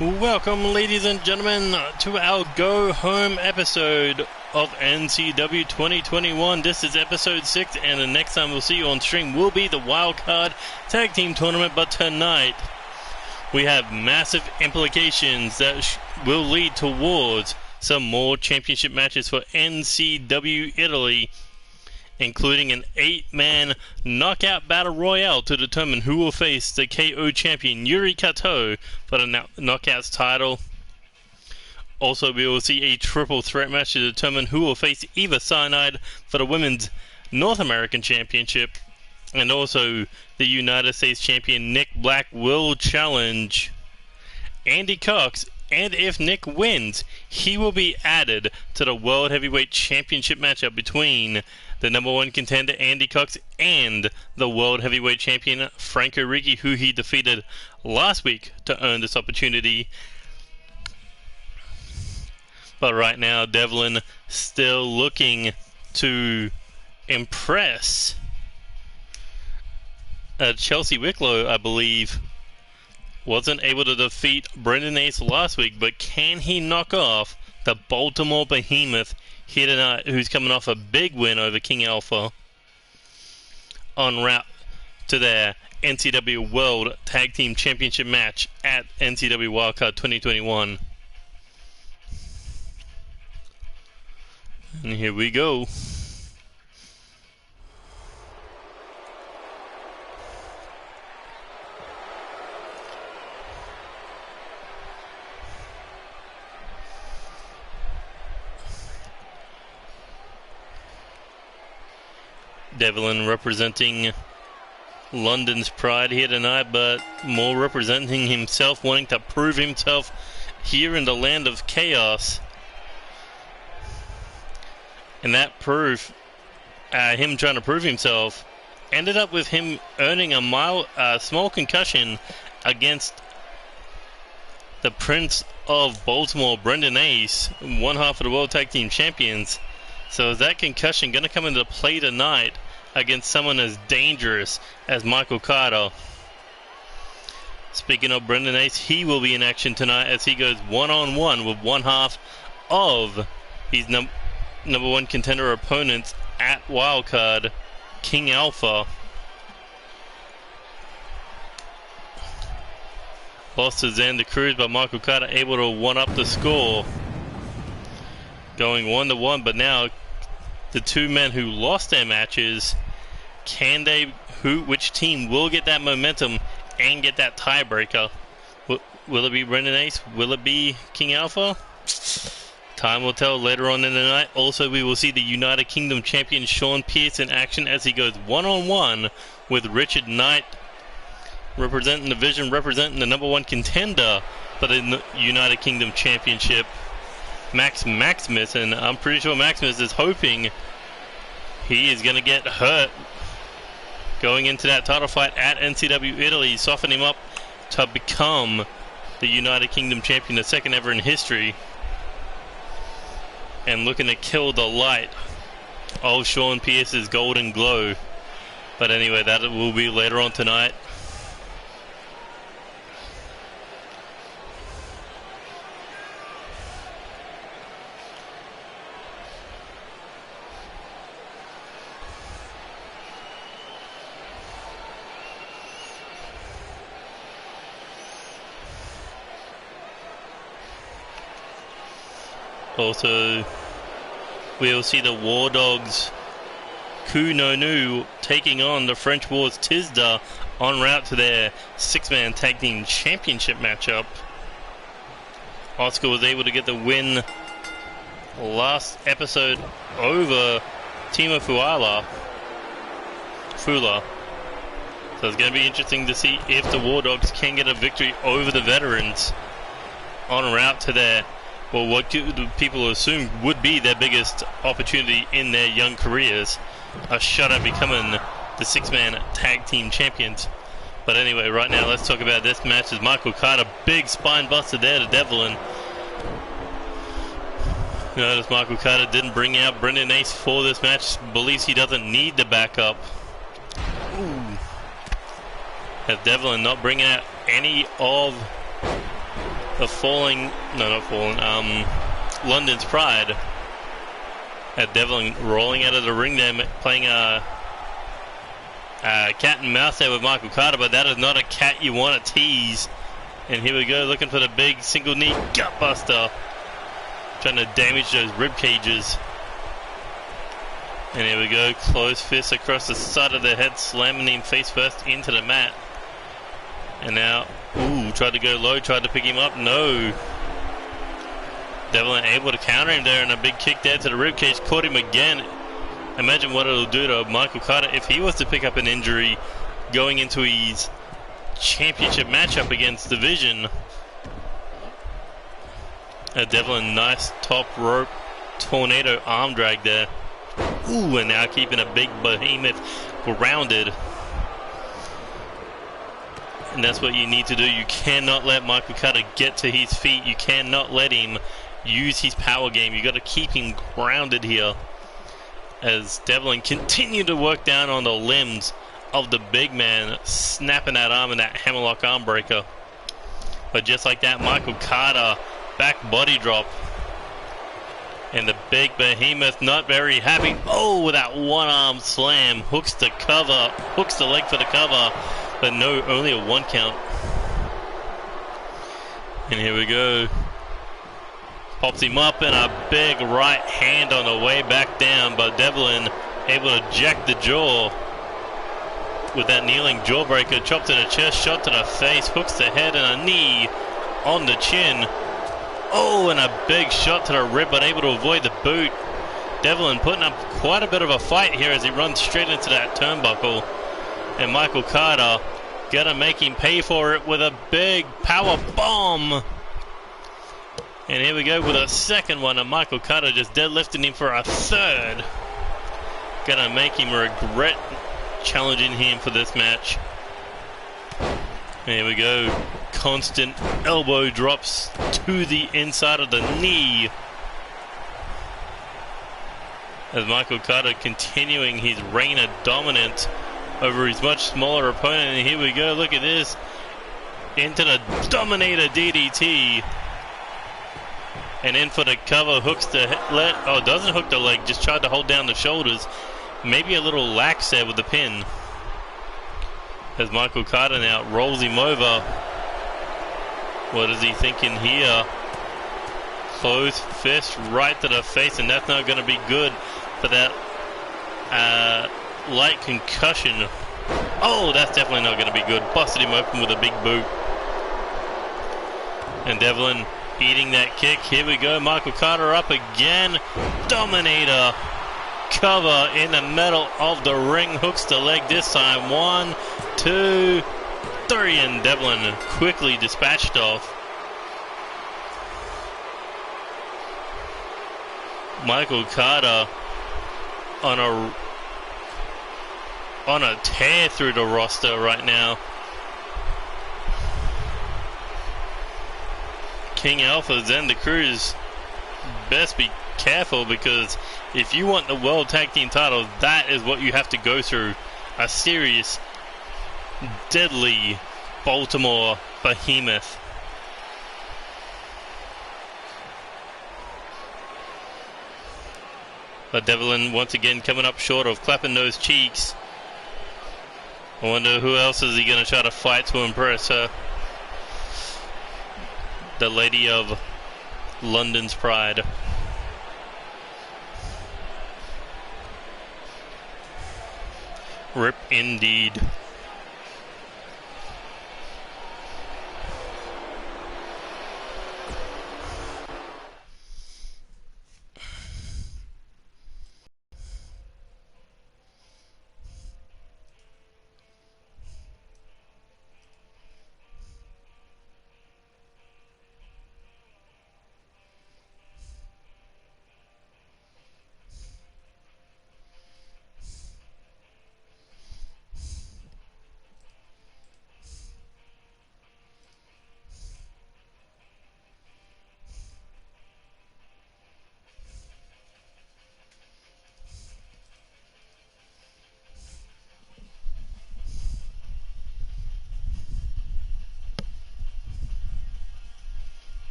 Welcome, ladies and gentlemen, to our go-home episode of NCW 2021. This is episode 6, and the next time we'll see you on stream will be the Wildcard Tag Team Tournament. But tonight, we have massive implications that will lead towards some more championship matches for NCW Italy, including an 8-man knockout battle royale to determine who will face the KO champion Yuri Kato for the Knockouts title. Also, we will see a triple threat match to determine who will face Eva Cyanide for the Women's North American Championship. And also, the United States champion Nick Black will challenge Andy Cox. And if Nick wins, he will be added to the World Heavyweight Championship matchup between the number one contender Andy Cox and the World Heavyweight Champion Franco Ricci, who he defeated last week to earn this opportunity. But right now, Devlin still looking to impress Chelsea Wicklow, I believe. Wasn't able to defeat Brendan Ace last week, but can he knock off the Baltimore Behemoth here tonight, who's coming off a big win over King Alpha en route to their NCW World Tag Team Championship match at NCW Wildcard 2021. And here we go. Devlin representing London's pride here tonight, but more representing himself, wanting to prove himself here in the land of chaos. And that proof, him trying to prove himself, ended up with him earning a small concussion against the Prince of Baltimore, Brendan Ace, one half of the World Tag Team Champions. So is that concussion going to come into play tonight against someone as dangerous as Michael Carter? Speaking of Brendan Ace, he will be in action tonight as he goes one-on-one with one half of his number one contender opponents at Wildcard, King Alpha. Lost to Xander Cruz, but Michael Carter able to one-up the score. Going 1-1, but now the two men who lost their matches, which team will get that momentum and get that tiebreaker? Will it be Brendan Ace? Will it be King Alpha? Time will tell later on in the night. Also, we will see the United Kingdom champion Sean Pierce in action as he goes one-on-one with Richard Knight, representing the Vision, representing the number one contender for the United Kingdom Championship, Maximus. And I'm pretty sure Maximus is hoping he is going to get hurt going into that title fight at NCW Italy, soften him up to become the United Kingdom champion, the second ever in history, and looking to kill the light of Sean Pierce's golden glow. But anyway, that will be later on tonight. Also, we'll see the War Dogs Ku No Nu taking on the French Wars Tisda en route to their 6-man tag team championship matchup. Oscar was able to get the win last episode over Timo Fula. So it's going to be interesting to see if the War Dogs can get a victory over the veterans en route to their, well, what people assume would be their biggest opportunity in their young careers, a shot at becoming the 6-man tag team champions. But anyway, right now let's talk about this match. As Michael Carter, big spine buster there to Devlin. Notice Michael Carter didn't bring out Brendan Ace for this match, believes he doesn't need the backup. Ooh. As Devlin not bringing out any of the London's Pride. Devlin rolling out of the ring there, playing a cat and mouse there with Michael Carter, but that is not a cat you want to tease. And here we go, looking for the big single knee gutbuster, trying to damage those rib cages. And here we go, close fist across the side of the head, slamming him face first into the mat. And now, tried to go low, tried to pick him up, no. Devlin able to counter him there, and a big kick there to the ribcage, caught him again. Imagine what it'll do to Michael Carter if he was to pick up an injury going into his championship matchup against Division. Devlin, nice top rope tornado arm drag there. And now keeping a big behemoth grounded. And that's what you need to do. You cannot let Michael Carter get to his feet. You cannot let him use his power game. You got to keep him grounded here. As Devlin continued to work down on the limbs of the big man, snapping that arm in that hammerlock arm breaker. But just like that, Michael Carter, back body drop. And the big behemoth not very happy. With that one arm slam, hooks the cover, hooks the leg for the cover. But no, only a 1 count. And here we go. Pops him up, and a big right hand on the way back down. But Devlin able to jack the jaw with that kneeling jawbreaker. Chop to the chest, shot to the face, hooks the head, and a knee on the chin. And a big shot to the rib, but able to avoid the boot. Devlin putting up quite a bit of a fight here as he runs straight into that turnbuckle. And Michael Carter gonna make him pay for it with a big power bomb. And here we go with a second one, and Michael Carter just deadlifting him for a third. Gonna make him regret challenging him for this match. Here we go. Constant elbow drops to the inside of the knee. As Michael Carter continuing his reign of dominance over his much smaller opponent. And here we go, look at this. Into the Dominator DDT. And in for the cover, hooks the leg. Doesn't hook the leg, just tried to hold down the shoulders. Maybe a little lax there with the pin. As Michael Carter now rolls him over. What is he thinking here? Closed fist right to the face, and that's not going to be good for that light concussion. That's definitely not going to be good. Busted him open with a big boot. And Devlin eating that kick. Here we go. Michael Carter up again. Dominator cover in the middle of the ring. Hooks the leg this time. 1, 2, 3. And Devlin quickly dispatched off. Michael Carter on a tear through the roster right now. King Alphas and the Crews best be careful, because if you want the World Tag Team titles, that is what you have to go through. A serious, deadly Baltimore behemoth. But Devlin once again coming up short of clapping those cheeks. I wonder who else is he going to try to fight to impress her. The Lady of London's Pride. Rip indeed.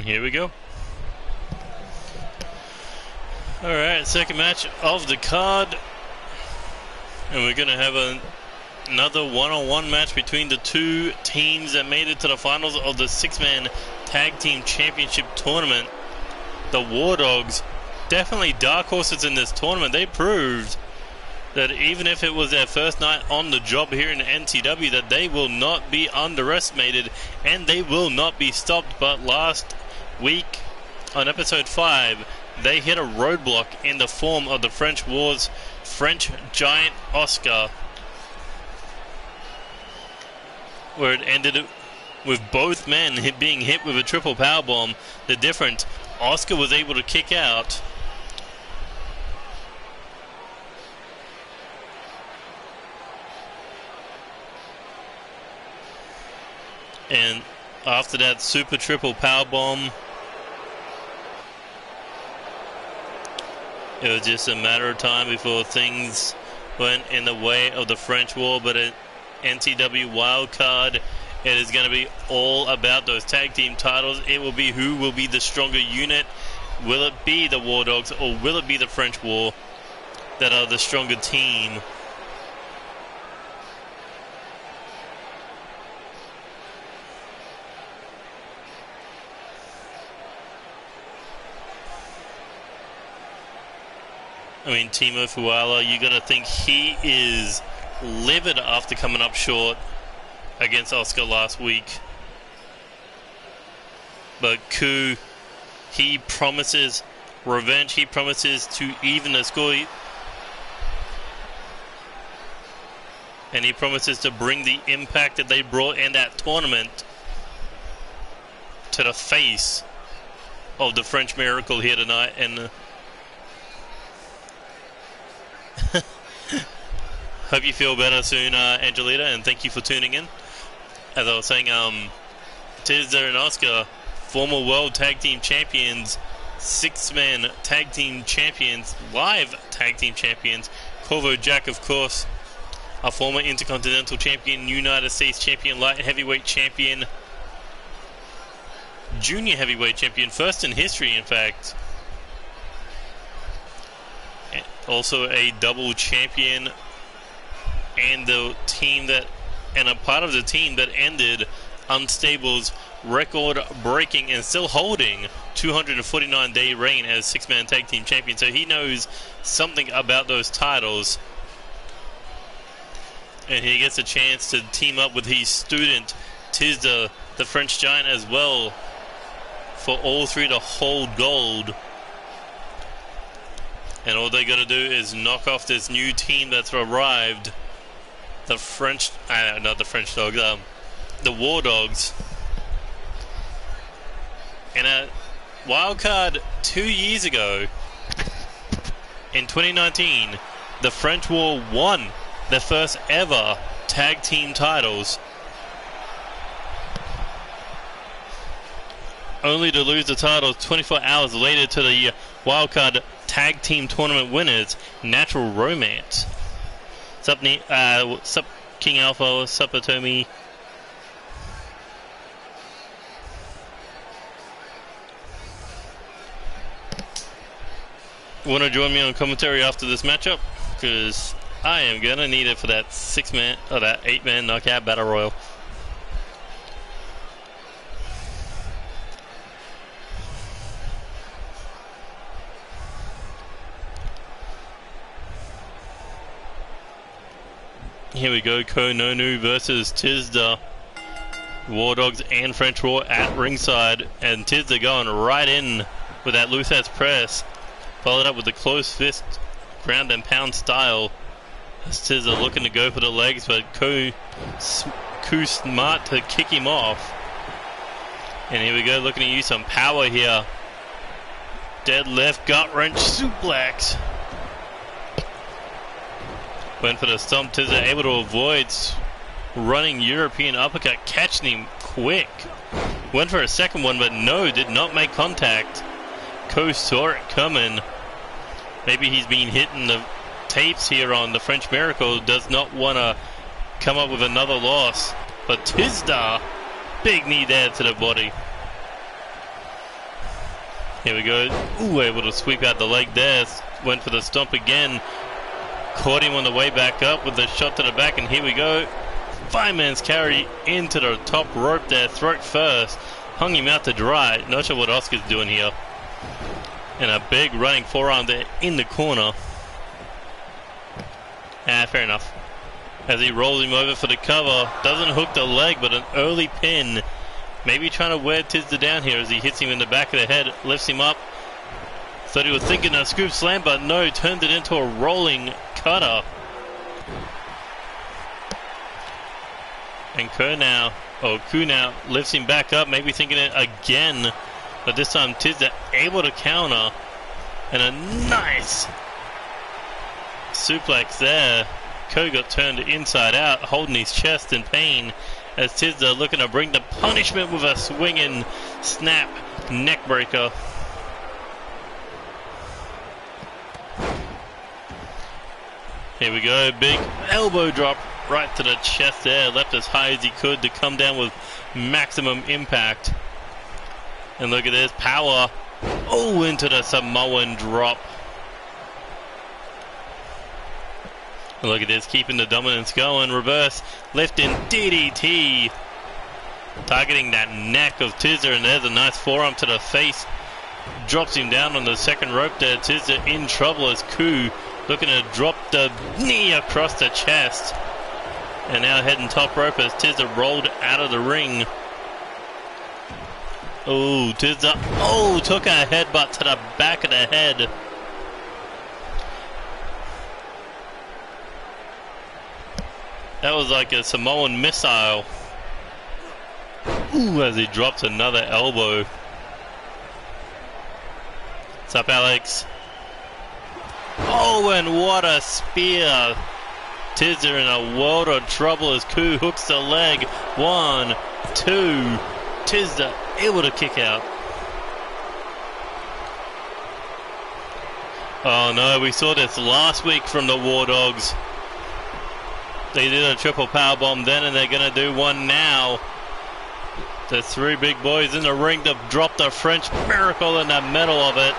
Here we go. Alright, second match of the card. And we're going to have another one-on-one match between the two teams that made it to the finals of the six-man tag team championship tournament. The War Dogs, definitely dark horses in this tournament. They proved that even if it was their first night on the job here in the NCW, that they will not be underestimated and they will not be stopped. But last week on episode 5, they hit a roadblock in the form of the French War's French giant Oscar, where it ended with both men being hit with a triple powerbomb. The difference, Oscar was able to kick out, and after that super triple powerbomb, it was just a matter of time before things went in the way of the French War. But an NCW wildcard, it is going to be all about those tag team titles. It will be who will be the stronger unit. Will it be the War Dogs or will it be the French War that are the stronger team? I mean, Timo Fuala, you got to think he is livid after coming up short against Oscar last week. But Ku, he promises revenge. He promises to even the score. And he promises to bring the impact that they brought in that tournament to the face of the French Miracle here tonight. And hope you feel better soon, Angelita, and thank you for tuning in. As I was saying, Tisda and Oscar, former World Tag Team Champions, six-man Tag Team Champions, live Tag Team Champions. Corvo Jack, of course, a former Intercontinental Champion, United States Champion, Light Heavyweight Champion, Junior Heavyweight Champion, first in history, in fact. Also a double champion, and the team that, and a part of the team that ended Unstable's record-breaking and still holding 249-day reign as six-man tag team champion. So he knows something about those titles, and he gets a chance to team up with his student Tisda, the French Giant, as well, for all three to hold gold. And all they got to do is knock off this new team that's arrived. The French, not the French Dogs, the War Dogs. In a wildcard 2 years ago, in 2019, the French War won their first ever tag team titles, only to lose the titles 24 hours later to the wildcard tag team tournament winners, Natural Romance. Sup King Alpha, sup Atomi. Want to join me on commentary after this matchup? Because I am gonna need it for that 6-man or that 8-man knockout battle royal. Here we go, Kononu versus Tisda. War Dogs and French War at ringside, and Tisda going right in with that Luthez press, followed up with the close fist ground and pound style. As Tisda looking to go for the legs, but Ku smart to kick him off. And here we go, looking to use some power here. Deadlift, gut wrench, suplex. Went for the stump. Tisda able to avoid running European uppercut, catching him quick. Went for a second one, but no, did not make contact. Ko saw it coming. Maybe he's been hitting the tapes here on the French Miracle. Does not want to come up with another loss. But Tisda, big knee there to the body. Here we go. Ooh, able to sweep out the leg there. Went for the stomp again. Caught him on the way back up with the shot to the back, and here we go. Fireman's carry into the top rope there, throat first. Hung him out to dry. Not sure what Oscar's doing here. And a big running forearm there in the corner. Fair enough. As he rolls him over for the cover. Doesn't hook the leg, but an early pin. Maybe trying to wear Tisda down here as he hits him in the back of the head. Lifts him up. Thought he was thinking a scoop slam, but no. Turned it into a rolling cutter. And Ku now lifts him back up. Maybe thinking it again. But this time Tisda able to counter. And a nice suplex there. Ku got turned inside out, holding his chest in pain, as Tisda looking to bring the punishment with a swinging snap neck breaker. Here we go, big elbow drop right to the chest there, left as high as he could to come down with maximum impact. And look at this, power, into the Samoan drop. Look at this, keeping the dominance going. Reverse, lifting DDT. Targeting that neck of Tisda, and there's a nice forearm to the face. Drops him down on the second rope there. Tisda in trouble as Ku looking to drop the knee across the chest. And now heading top rope as Tisda rolled out of the ring. Tisda, took a headbutt to the back of the head. That was like a Samoan missile. As he drops another elbow. What's up, Alex? And what a spear. Tisda in a world of trouble as Ku hooks the leg. 1, 2. Tisda able to kick out. Oh no, we saw this last week from the War Dogs. They did a triple powerbomb then, and they're going to do one now. The three big boys in the ring to drop the French Miracle in the middle of it.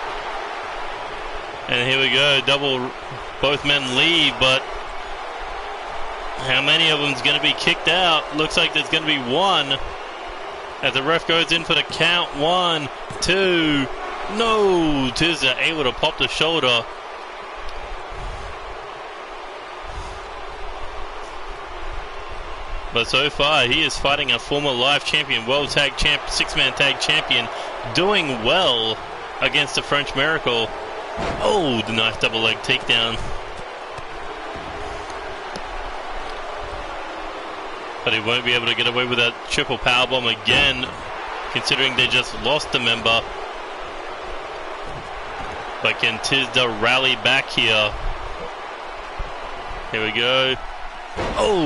And here we go, both men leave, but how many of them is going to be kicked out? Looks like there's going to be one. As the ref goes in for the count. 1, 2. No! Tisda able to pop the shoulder. But so far, he is fighting a former live champion, world tag champ, six-man tag champion, doing well against the French Miracle. The nice double leg takedown. But he won't be able to get away with that triple powerbomb again, considering they just lost a member. But can Tisda rally back here? Here we go.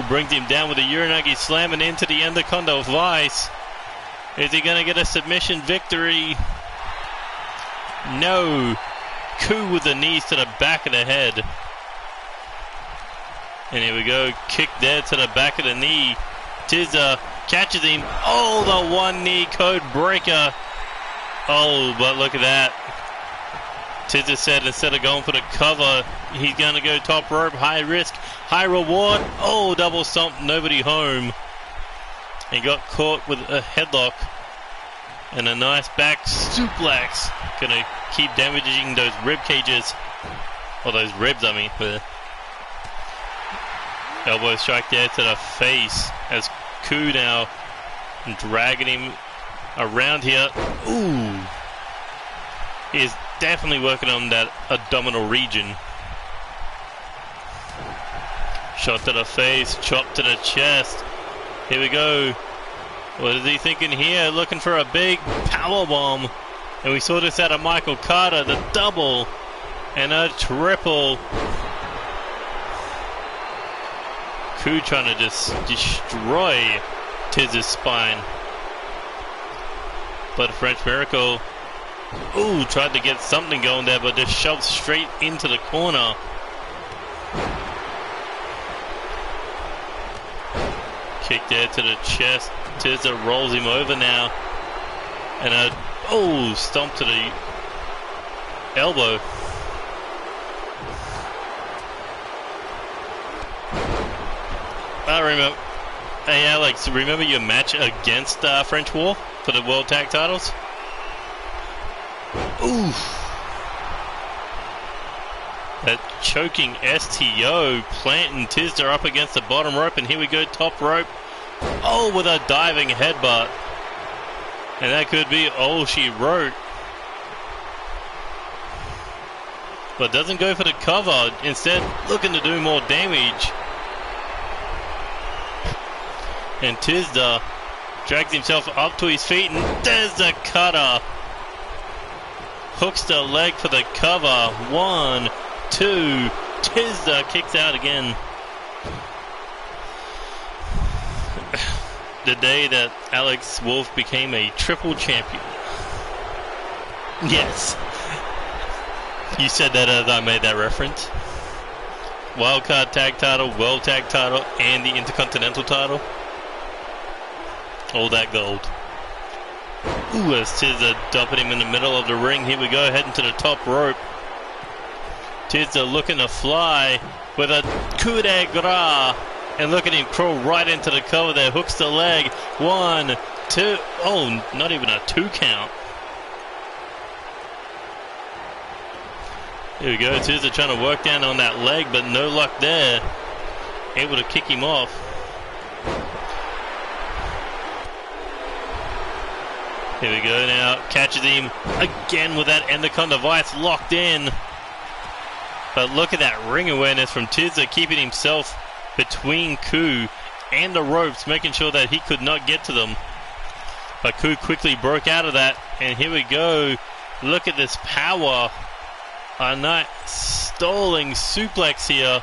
Brings him down with a Uranagi slam and into the Anaconda Vice. Is he going to get a submission victory? No. Ku with the knees to the back of the head. And here we go. Kick there to the back of the knee. Tisda catches him. The one knee code breaker. But look at that. Tisda said instead of going for the cover, he's going to go top rope, high risk, high reward. Double stomp, nobody home. He got caught with a headlock and a nice back suplex. Gonna keep damaging those rib cages, or those ribs, I mean. Elbow strike there to the face as Ku now dragging him around here. He is definitely working on that abdominal region. Shot to the face, chop to the chest. Here we go. What is he thinking here? Looking for a big power bomb. And we saw this out of Michael Carter, the double and a triple. Ku trying to just destroy Tisda's spine. But French Miracle, tried to get something going there, but just shoved straight into the corner. Kick there to the chest. Tisda rolls him over now. And a stomp to the elbow. I remember. Hey Alex, remember your match against French War for the World Tag Titles? Ooh. That choking STO planting Tisdale up against the bottom rope, and here we go, top rope. Oh, with a diving headbutt. And that could be all she wrote. But doesn't go for the cover, instead looking to do more damage. And Tisdale drags himself up to his feet, and there's the cutter. Hooks the leg for the cover. 1, 2. Tisdale kicks out again. The day that Alex Wolf became a triple champion. Yes. You said that as I made that reference. Wildcard tag title, world tag title, and the intercontinental title. All that gold. Ooh, as Tisdale dumping him in the middle of the ring. Here we go, heading to the top rope. Tisdale looking to fly with a coup de grace. And look at him crawl right into the cover there. Hooks the leg. 1, 2. Oh, not even a 2 count. Here we go. Tisdale trying to work down on that leg, but no luck there. Able to kick him off. Here we go now. Catches him again with that Endicon device locked in. But look at that ring awareness from Tisdale, keeping himself between Ku and the ropes, making sure that he could not get to them. But Ku quickly broke out of that. And here we go. Look at this power. A nice stalling suplex here.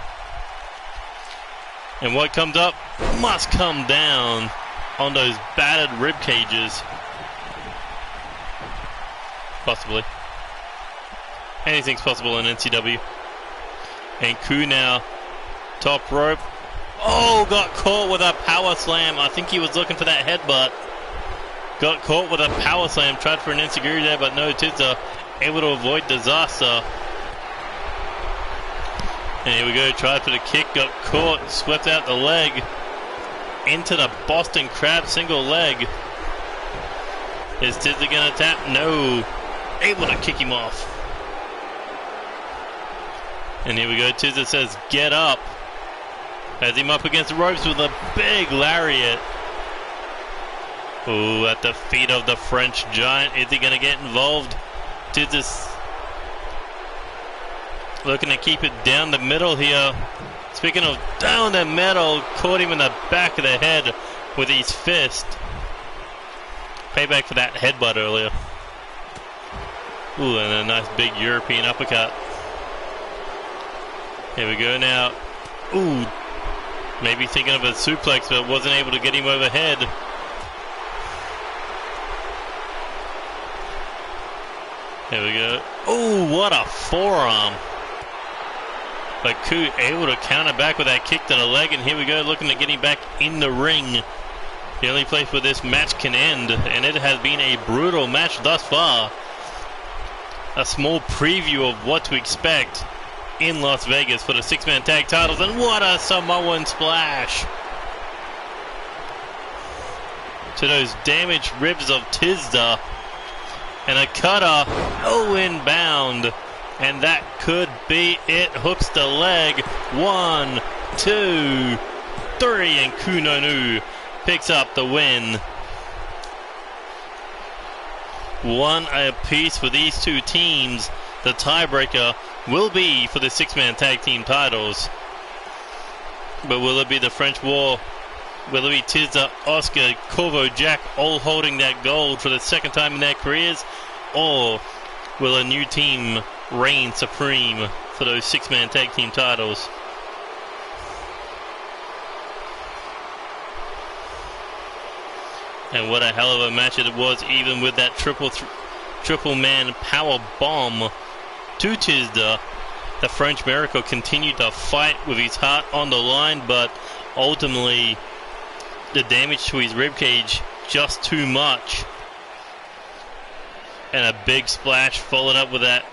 And what comes up must come down on those battered rib cages. Possibly. Anything's possible in NCW. And Ku now, top rope. Oh, got caught with a power slam. I think he was looking for that headbutt. Got caught with a power slam. Tried for an enziguri there, but no, Tisdale able to avoid disaster. And here we go, tried for the kick, got caught, swept out the leg. Into the Boston Crab single leg. Is Tisdale gonna tap? No. Able to kick him off. And here we go, Tisdale says, get up. Has him up against the ropes with a big lariat. Ooh, at the feet of the French giant. Is he going to get involved? Tisdale looking to keep it down the middle here. Speaking of down the middle, caught him in the back of the head with his fist. Payback for that headbutt earlier. Ooh, and a nice big European uppercut. Here we go now. Ooh, maybe thinking of a suplex, but wasn't able to get him overhead. Here we go. Ooh, what a forearm. But Ku able to counter back with that kick to the leg, and here we go, looking to get him back in the ring. The only place where this match can end, and it has been a brutal match thus far. A small preview of what to expect in Las Vegas for the 6-man tag titles, and what a Samoan splash to those damaged ribs of Tisdale, and a cutter, oh, inbound, and that could be it. Hooks the leg. 1, 2, 3, and Kunonu picks up the win. One apiece for these two teams. The tiebreaker will be for the 6-man tag team titles. But will it be the French War? Will it be Tisdale, Oscar, Corvo, Jack all holding that gold for the second time in their careers? Or will a new team reign supreme for those 6-man tag team titles? And what a hell of a match it was, even with that triple man power bomb to Tisdale. The French Miracle continued to fight with his heart on the line, but ultimately the damage to his ribcage just too much. And a big splash followed up with that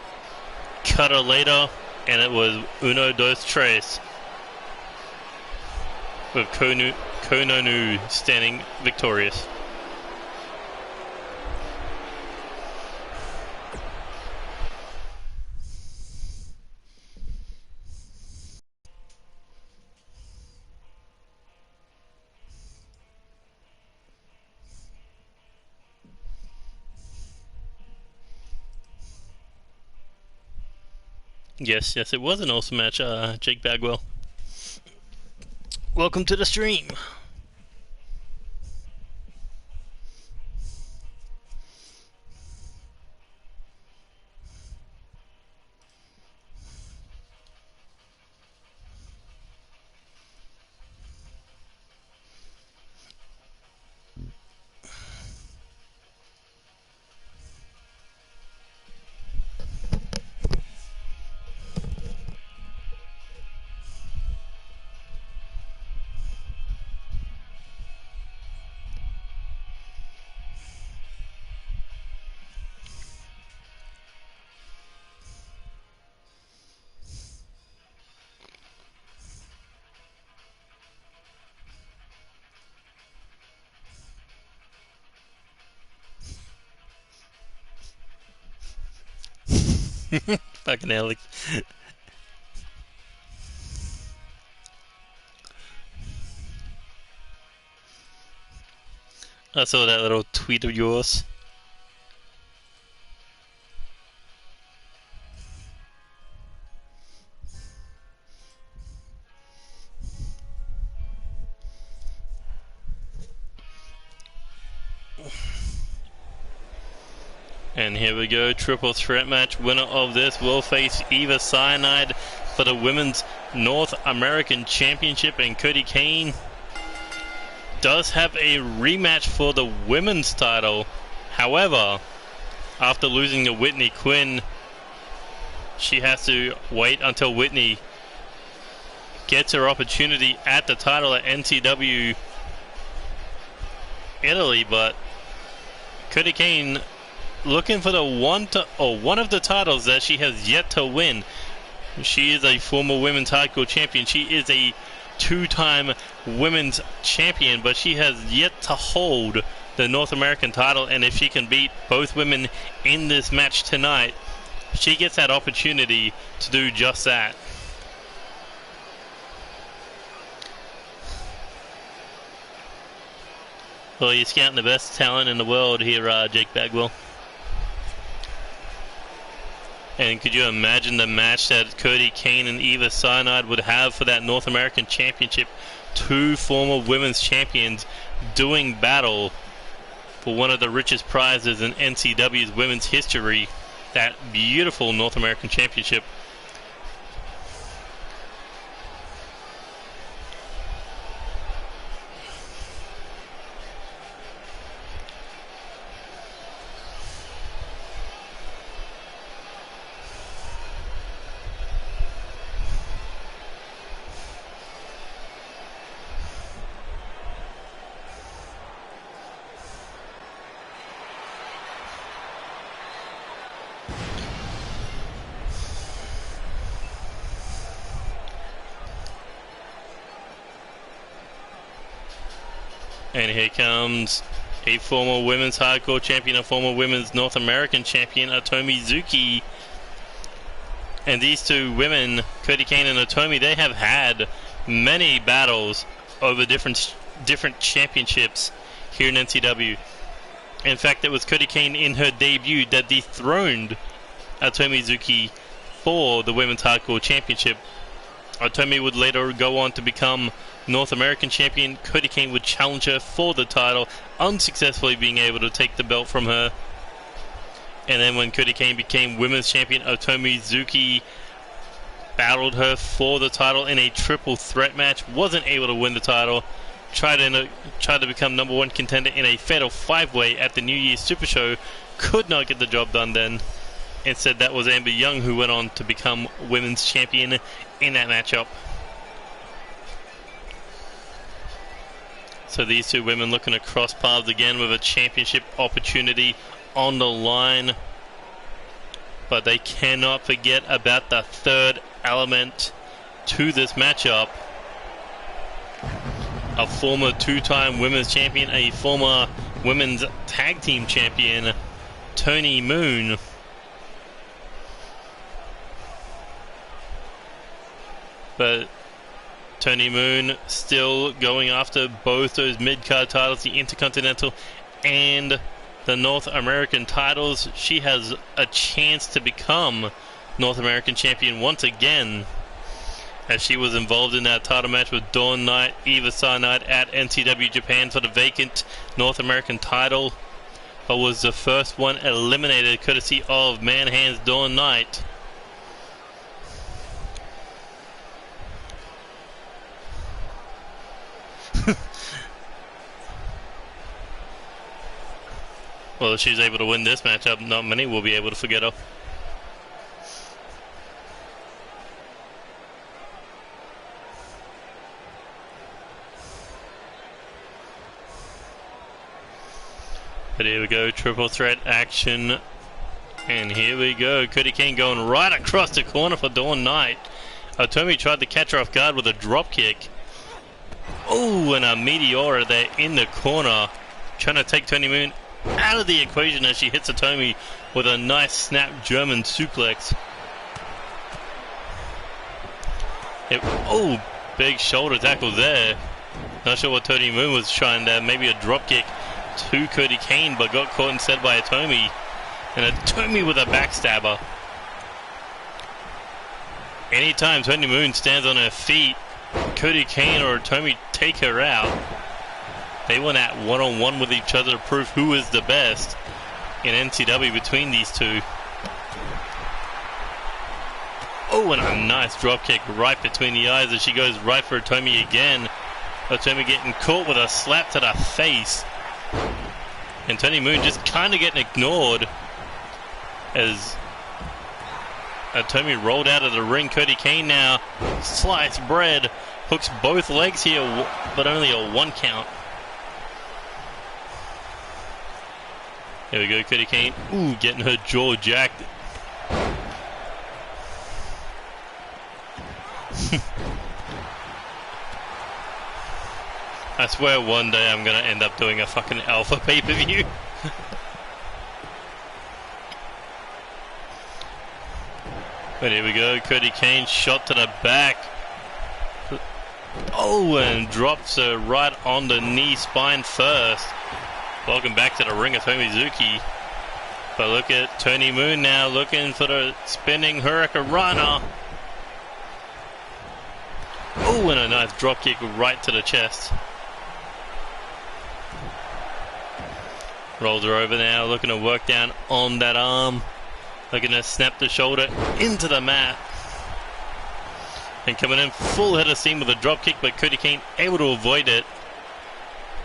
cut her later, and it was uno, dos, tres, with Kononu standing victorious. Yes, it was an awesome match, Jake Bagwell. Welcome to the stream. Fucking Alex. I saw that little tweet of yours. And here we go, triple threat match. Winner of this will face Eva Cyanide for the Women's North American Championship, and Cody Kane does have a rematch for the women's title. However, after losing to Whitney Quinn, she has to wait until Whitney gets her opportunity at the title at NCW Italy. But Cody Kane looking for the one of the titles that she has yet to win. She is a former women's hardcore champion. She is a two-time women's champion, but she has yet to hold the North American title. And if she can beat both women in this match tonight, she gets that opportunity to do just that. Well, you're scouting the best talent in the world here, Jake Bagwell. And could you imagine the match that Cody Kane and Eva Cyanide would have for that North American Championship? Two former women's champions doing battle for one of the richest prizes in NCW's women's history, that beautiful North American Championship. And here comes a former women's hardcore champion, a former women's North American champion, Atomi Zuki. And these two women, Cody Kane and Atomi, they have had many battles over different championships here in NCW. In fact, it was Cody Kane in her debut that dethroned Atomi Zuki for the women's hardcore championship. Atomi would later go on to become North American champion. Cody Kane would challenge her for the title, unsuccessfully being able to take the belt from her. And then when Cody Kane became women's champion, Atomi Zuki battled her for the title in a triple threat match, wasn't able to win the title, tried to become number one contender in a fatal five-way at the New Year's Super Show, could not get the job done then. Instead, that was Amber Young who went on to become women's champion in that matchup. So these two women looking to cross paths again with a championship opportunity on the line. But they cannot forget about the third element to this matchup. A former two-time women's champion, a former women's tag team champion, Toni Moon. But Toni Moon still going after both those mid-card titles, the Intercontinental and the North American titles. She has a chance to become North American champion once again, as she was involved in that title match with Dawn Knight, Eva Knight at NCW Japan for the vacant North American title, but was the first one eliminated courtesy of Manhand's Dawn Knight. Well, if she's able to win this matchup, not many will be able to forget her. But here we go, triple threat action. And here we go, Cody Kane going right across the corner for Dawn Knight. Otomi tried to catch her off guard with a drop kick. Oh, and a Meteora there in the corner, trying to take Toni Moon out of the equation as she hits Otomi with a nice snap German suplex. Oh, big shoulder tackle there. Not sure what Toni Moon was trying there. Maybe a drop kick to Cody Kane, but got caught instead by Otomi. And Otomi with a backstabber. Anytime Toni Moon stands on her feet, Cody Kane or Otomi take her out. They went at one-on-one with each other to prove who is the best in NCW between these two. Oh, and a nice drop kick right between the eyes as she goes right for Otomi again. Otomi getting caught with a slap to the face. And Toni Moon just kind of getting ignored as Otomi rolled out of the ring. Cody Kane now, sliced bread, hooks both legs here, but only a 1 count. Here we go, Cody Kane. Ooh, getting her jaw jacked. I swear one day I'm gonna end up doing a fucking alpha pay-per-view. But here we go, Cody Kane shot to the back. Oh, and drops her right on the knee, spine first. Welcome back to the ring of Tomizuki. But look at Toni Moon now looking for the spinning Hurricanrana. Oh, and a nice drop kick right to the chest. Rolls her over now, looking to work down on that arm. Looking to snap the shoulder into the mat. And coming in full head of steam with a drop kick, but Cody Kane able to avoid it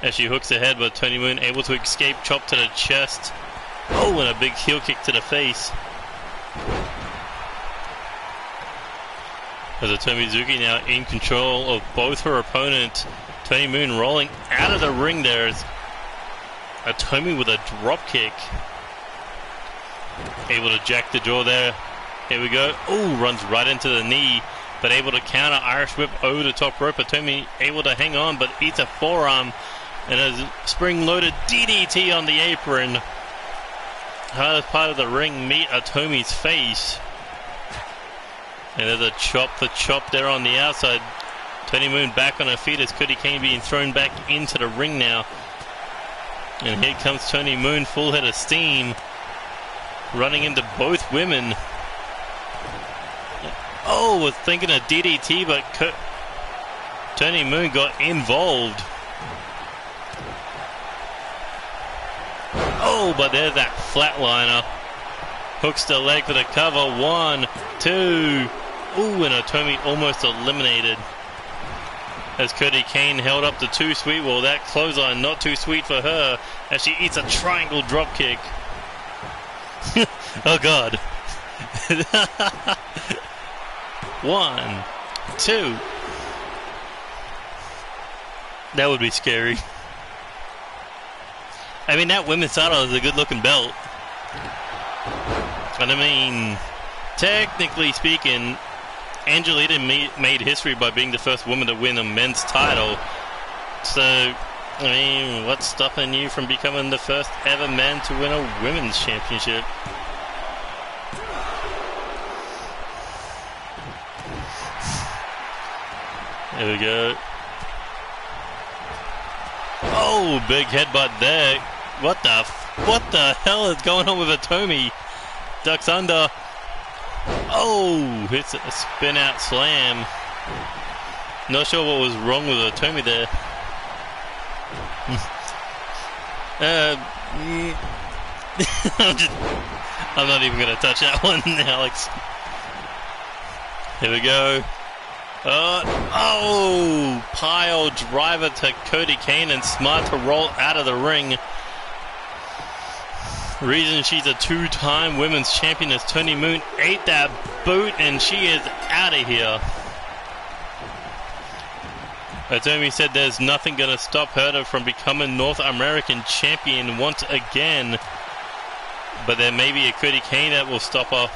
as she hooks ahead, but Toni Moon able to escape, chop to the chest. Oh, and a big heel kick to the face. As Tomizuki now in control of both her opponent. Toni Moon rolling out of the ring there. Otomi with a drop kick. Able to jack the jaw there. Here we go. Oh, runs right into the knee, but able to counter Irish whip over the top rope. Otomi able to hang on, but eats a forearm. And a spring-loaded DDT on the apron. Hardest part of the ring meet Otomi's face. And there's a chop for chop there on the outside. Toni Moon back on her feet as Cody Kane being thrown back into the ring now. And here comes Toni Moon, full head of steam, running into both women. Oh, was thinking of DDT, but Toni Moon got involved. Oh, but there's that flatliner. Hooks the leg for the cover. 1, 2. Ooh, and Otomi almost eliminated. As Cody Kane held up the too sweet. Well, that clothesline not too sweet for her as she eats a triangle drop kick. Oh, God. 1, 2. That would be scary. I mean, that women's title is a good looking belt. And I mean, technically speaking, Angelita made history by being the first woman to win a men's title. So, I mean, what's stopping you from becoming the first ever man to win a women's championship? There we go. Oh, big headbutt there. What the hell is going on with Atomi? Ducks under. Oh, hits a spin out slam. Not sure what was wrong with Atomi there. I'm not even going to touch that one, Alex. Here we go. Oh, pile driver to Cody Kane, and smart to roll out of the ring. Reason she's a two-time women's champion is Tony Moon ate that boot, and she is out of here. Atomi said there's nothing going to stop her from becoming North American champion once again. But there may be a Cody Kane that will stop her.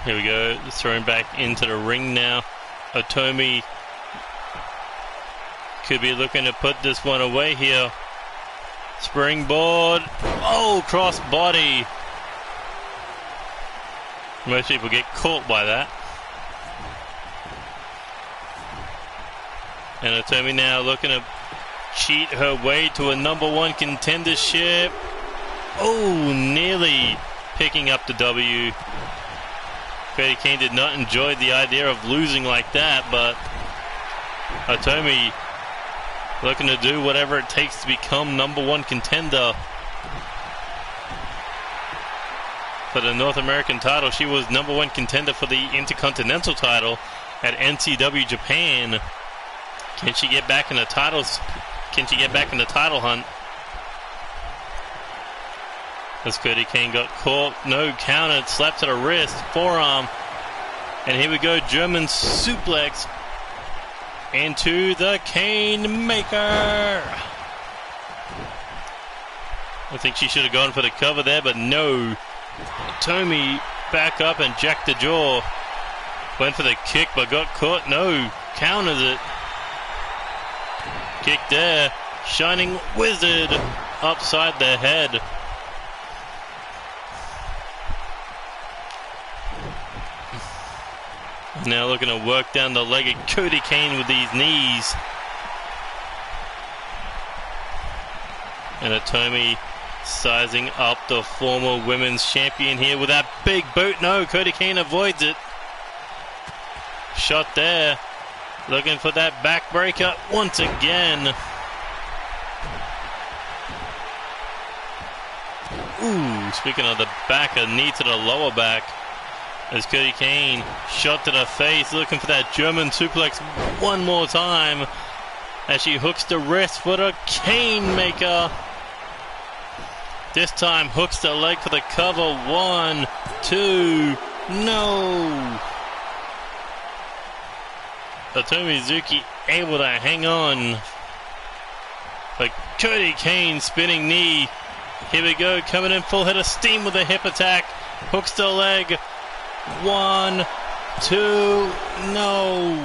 Here we go, throwing back into the ring now. Atomi could be looking to put this one away here. Springboard. Oh, cross body. Most people get caught by that. And Atomi now looking to cheat her way to a #1 contendership. Oh, nearly picking up the W. Cody Kane did not enjoy the idea of losing like that, but Atomi looking to do whatever it takes to become #1 contender for the North American title. She was #1 contender for the Intercontinental title at NCW Japan. Can she get back in the titles? Can she get back in the title hunt? As Cody Kane got caught, no counter, slap to the wrist, forearm, and here we go, German suplex into the Kane Maker. I think she should have gone for the cover there, but no. Atomi back up and jacked the jaw. Went for the kick, but got caught. No, counters it. Kick there. Shining Wizard upside the head. Now looking to work down the leg of Cody Kane with these knees. And Atomi sizing up the former women's champion here with that big boot. No, Cody Kane avoids it. Shot there. Looking for that backbreaker once again. Ooh, speaking of the back, a knee to the lower back. As Cody Kane shot to the face, looking for that German suplex one more time. As she hooks the wrist for the Kane Maker. This time hooks the leg for the cover. 1, 2, no. Tomizuki able to hang on. But Cody Kane spinning knee. Here we go, coming in full head of steam with a hip attack. Hooks the leg. 1, 2, no.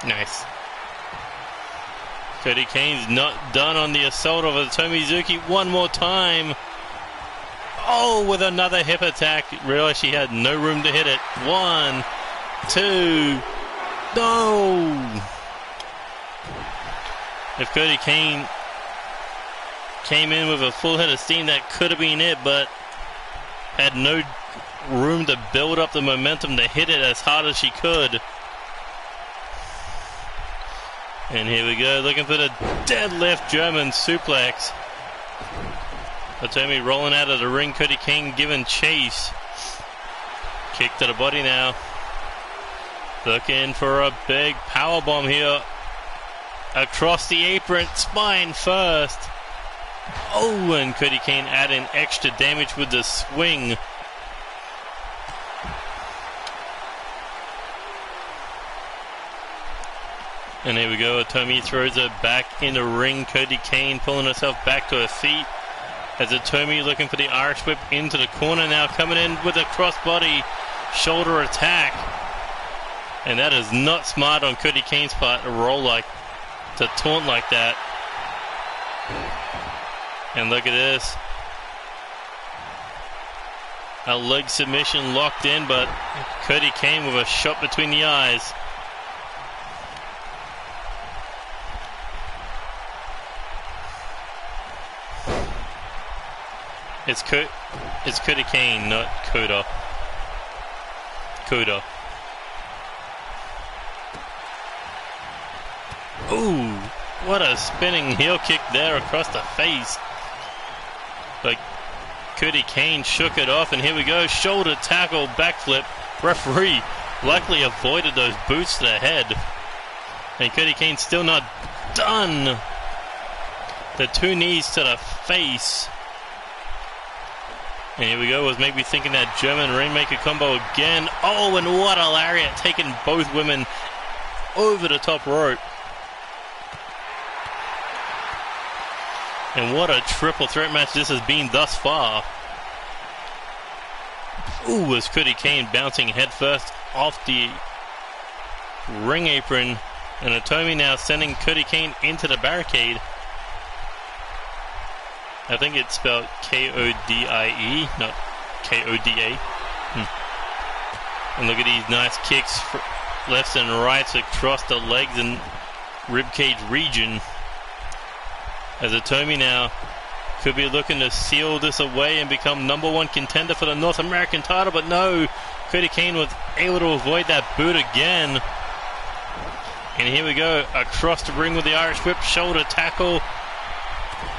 Nice. Cody Kane's not done on the assault of Tomizuki one more time. Oh, with another hip attack. Realized she had no room to hit it. 1, 2, no. If Cody Kane came in with a full head of steam, that could have been it, but had no room to build up the momentum to hit it as hard as she could. And here we go, looking for the deadlift German suplex. Atomi rolling out of the ring, Cody Kane giving chase. Kick to the body now. Looking for a big powerbomb here. Across the apron, spine first. Oh, and Cody Kane adding extra damage with the swing. And here we go. Atomi throws her back in the ring. Cody Kane pulling herself back to her feet. As Atomi looking for the Irish whip into the corner now. Coming in with a crossbody shoulder attack. And that is not smart on Cody Kane's part to roll to taunt like that. And look at this. A leg submission locked in, but Cody Kane with a shot between the eyes. It's Cody Kane, not Coda. Coda. Ooh, what a spinning heel kick there across the face. But Cody Kane shook it off, and here we go. Shoulder tackle, backflip. Referee luckily avoided those boots to the head. And Cody Kane still not done. The two knees to the face. And here we go, was maybe thinking that German Rainmaker combo again. Oh, and what a lariat, taking both women over the top rope. And what a triple threat match this has been thus far. Ooh, was Cody Kane bouncing headfirst off the ring apron. And Atomi now sending Cody Kane into the barricade. I think it's spelled K-O-D-I-E, not K-O-D-A. And look at these nice kicks, lefts and rights across the legs and ribcage region. As Atomi now could be looking to seal this away and become #1 contender for the North American title, but no, Cody Kane was able to avoid that boot again. And here we go, across the ring with the Irish whip, shoulder tackle.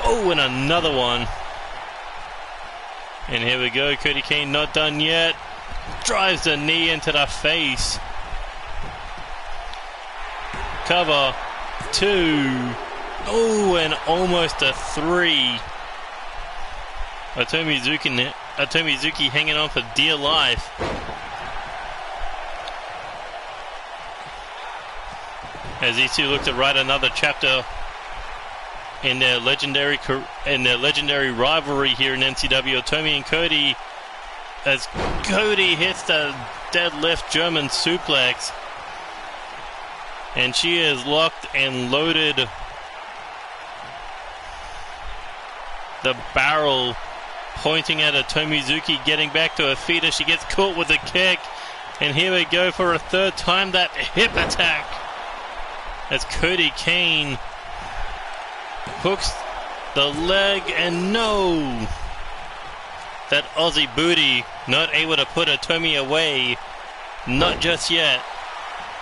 Oh, and another one. And here we go, Cody Kane not done yet. Drives the knee into the face. Cover 2. Oh, and almost a 3. Atomizuki hanging on for dear life. As these two look to write another chapter in their legendary rivalry here in NCW. Atomi and Cody, as Cody hits the deadlift German suplex, and she is locked and loaded. The barrel pointing at Atomizuki, getting back to her feet as she gets caught with a kick. And here we go for a third time, that hip attack, as Cody Kane hooks the leg, and no! That Aussie booty not able to put Atomi away. Not just yet.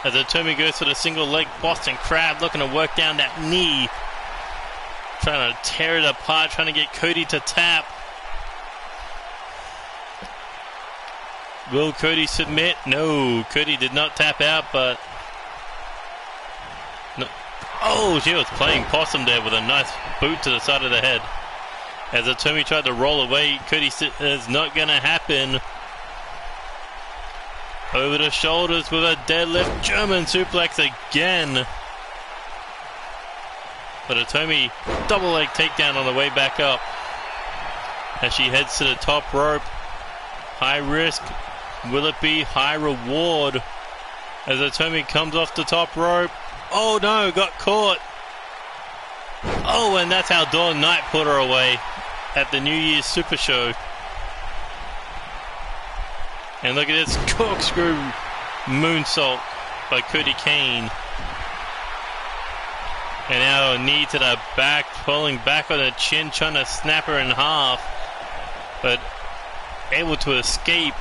As Atomi goes for the single leg Boston Crab, looking to work down that knee. Trying to tear it apart, trying to get Cody to tap. Will Cody submit? No, Cody did not tap out, but... No. Oh, she was playing possum there with a nice boot to the side of the head. As Atomi tried to roll away, Cody is not going to happen. Over the shoulders with a deadlift German suplex again. But Atomi double leg takedown on the way back up. As she heads to the top rope. High risk. Will it be high reward? As Atomi comes off the top rope. Oh no, got caught. Oh, and that's how Dawn Knight put her away at the New Year's Super Show. And look at this corkscrew moonsault by Cody Kane. And now a knee to the back, pulling back on the chin, trying to snap her in half. But able to escape.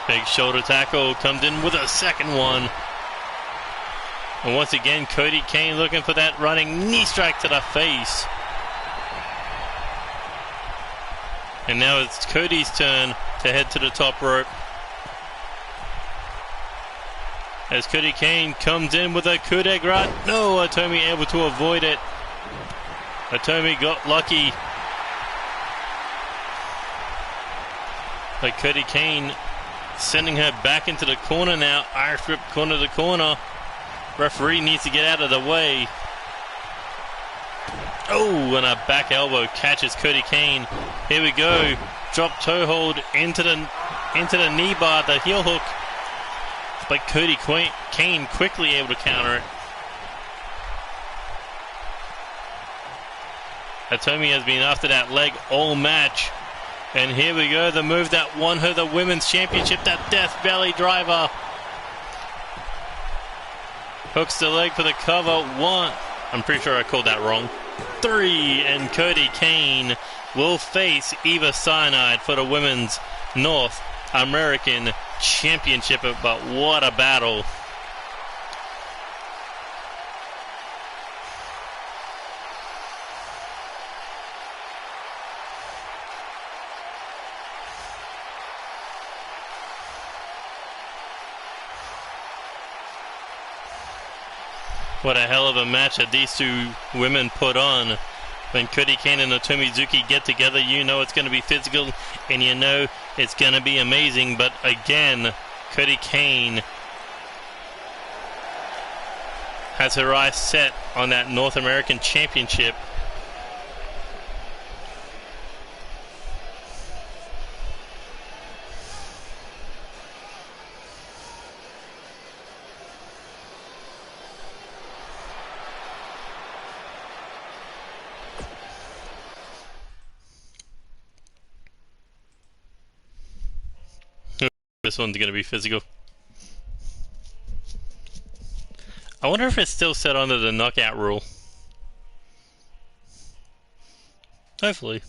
Big shoulder tackle, comes in with a second one. And once again, Cody Kane looking for that running knee strike to the face. And now it's Cody's turn to head to the top rope. As Cody Kane comes in with a coup de grace. No, Atomi able to avoid it. Atomi got lucky. But Cody Kane sending her back into the corner now. Irish whip corner to corner. Referee needs to get out of the way. Oh, and a back elbow catches Cody Kane. Here we go. Drop toe hold into the knee bar, the heel hook. But Cody Kane quickly able to counter it. Atomi has been after that leg all match. And here we go, the move that won her the Women's Championship, that Death Valley Driver. Hooks the leg for the cover. 1. I'm pretty sure I called that wrong. 3. And Cody Kane will face Eva Cyanide for the Women's North American Championship. But what a battle. What a hell of a match that these two women put on. When Cody Kane and Otomizuki get together, you know it's going to be physical, and you know it's going to be amazing. But again, Cody Kane has her eyes set on that North American Championship. This one's going to be physical. I wonder if it's still set under the knockout rule. Hopefully.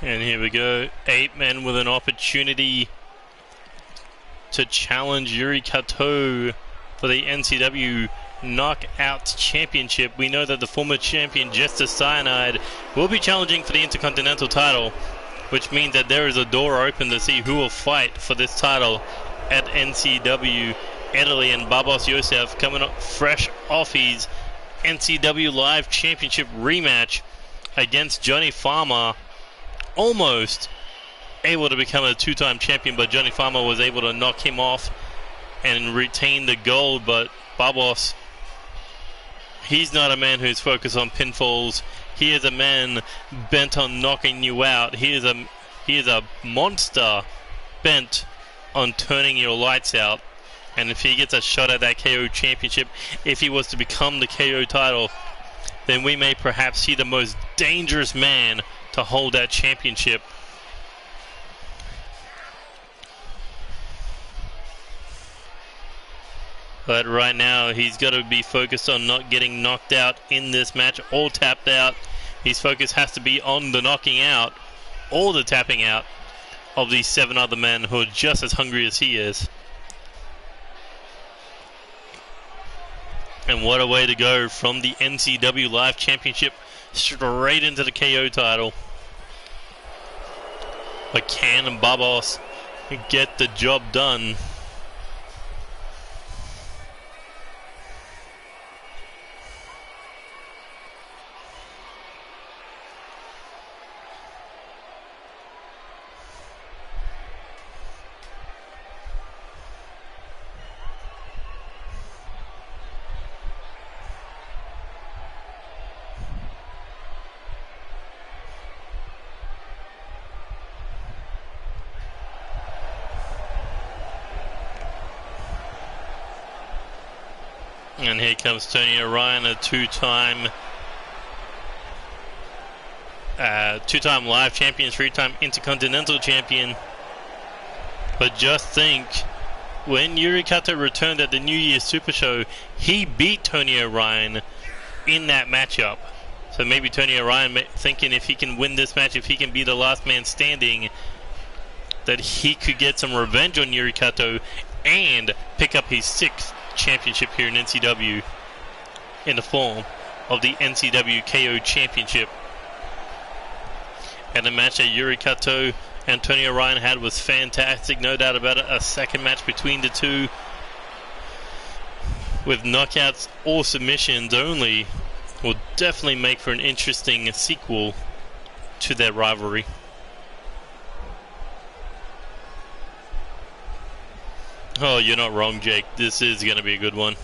And here we go, 8 men with an opportunity to challenge Yuri Kato for the NCW Knockout Championship. We know that the former champion Jester Cyanide will be challenging for the Intercontinental title, which means that there is a door open to see who will fight for this title at NCW. Italy and Babos Yosef coming up fresh off his NCW Live Championship rematch against Johnny Farmer. Almost able to become a 2-time champion, but Johnny Farmer was able to knock him off and retain the gold. But Babos, he's not a man who's focused on pinfalls. He is a man bent on knocking you out. He is a monster bent on turning your lights out. And if he gets a shot at that KO championship, if he was to become the KO title, then we may perhaps see the most dangerous man to hold that championship. But right now, he's got to be focused on not getting knocked out in this match or tapped out. His focus has to be on the knocking out or the tapping out of these 7 other men who are just as hungry as he is. And what a way to go from the NCW Live Championship straight into the KO title. But can Babos get the job done? And here comes Tony Orion, a two-time live champion, three-time intercontinental champion. But just think, when Yuri Kato returned at the New Year's Super Show, he beat Tony Orion in that matchup. So maybe Tony Orion thinking if he can win this match, if he can be the last man standing, that he could get some revenge on Yuri Kato and pick up his 6th championship here in NCW in the form of the NCW KO Championship. And the match that Yuri Kato and Tony Orion had was fantastic, no doubt about it. A second match between the two with knockouts or submissions only will definitely make for an interesting sequel to their rivalry. Oh, you're not wrong, Jake. This is going to be a good one.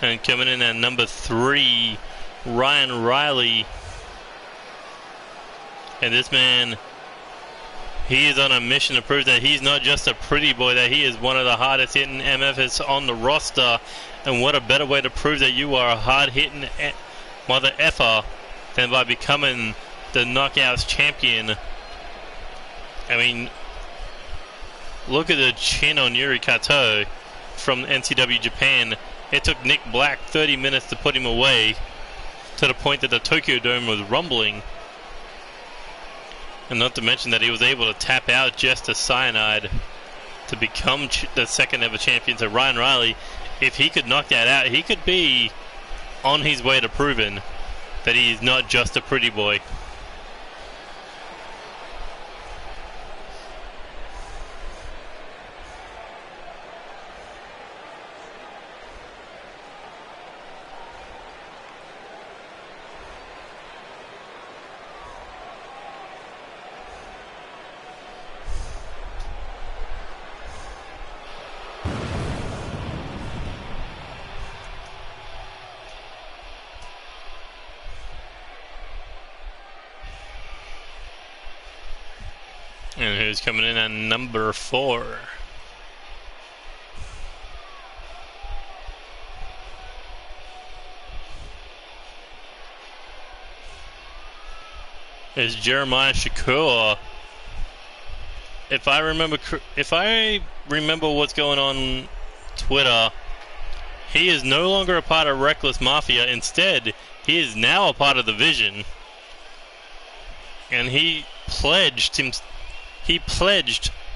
And coming in at number 3, Ryan Riley. And this man, he is on a mission to prove that he's not just a pretty boy, that he is one of the hardest hitting MFs on the roster. And what a better way to prove that you are a hard hitting mother effer than by becoming the Knockouts champion. I mean, look at the chin on Yuri Kato from NCW Japan. It took Nick Black 30 minutes to put him away, to the point that the Tokyo Dome was rumbling. And not to mention that he was able to tap out just to Cyanide to become the second ever champion. So Ryan Riley, if he could knock that out, he could be on his way to proving that he's not just a pretty boy. And who's coming in at number 4? Is Jeremiah Shakur. If I remember what's going on Twitter, he is no longer a part of Reckless Mafia. Instead, he is now a part of the Vision. And he pledged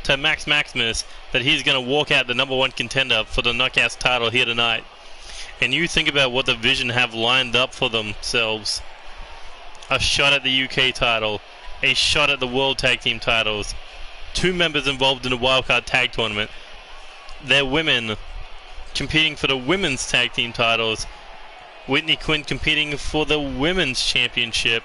to Max Maximus that he's going to walk out the number 1 contender for the Knockouts title here tonight. And you think about what the Vision have lined up for themselves. A shot at the UK title, a shot at the World Tag Team titles, 2 members involved in the Wildcard Tag Tournament, their women competing for the Women's Tag Team titles, Whitney Quinn competing for the Women's Championship.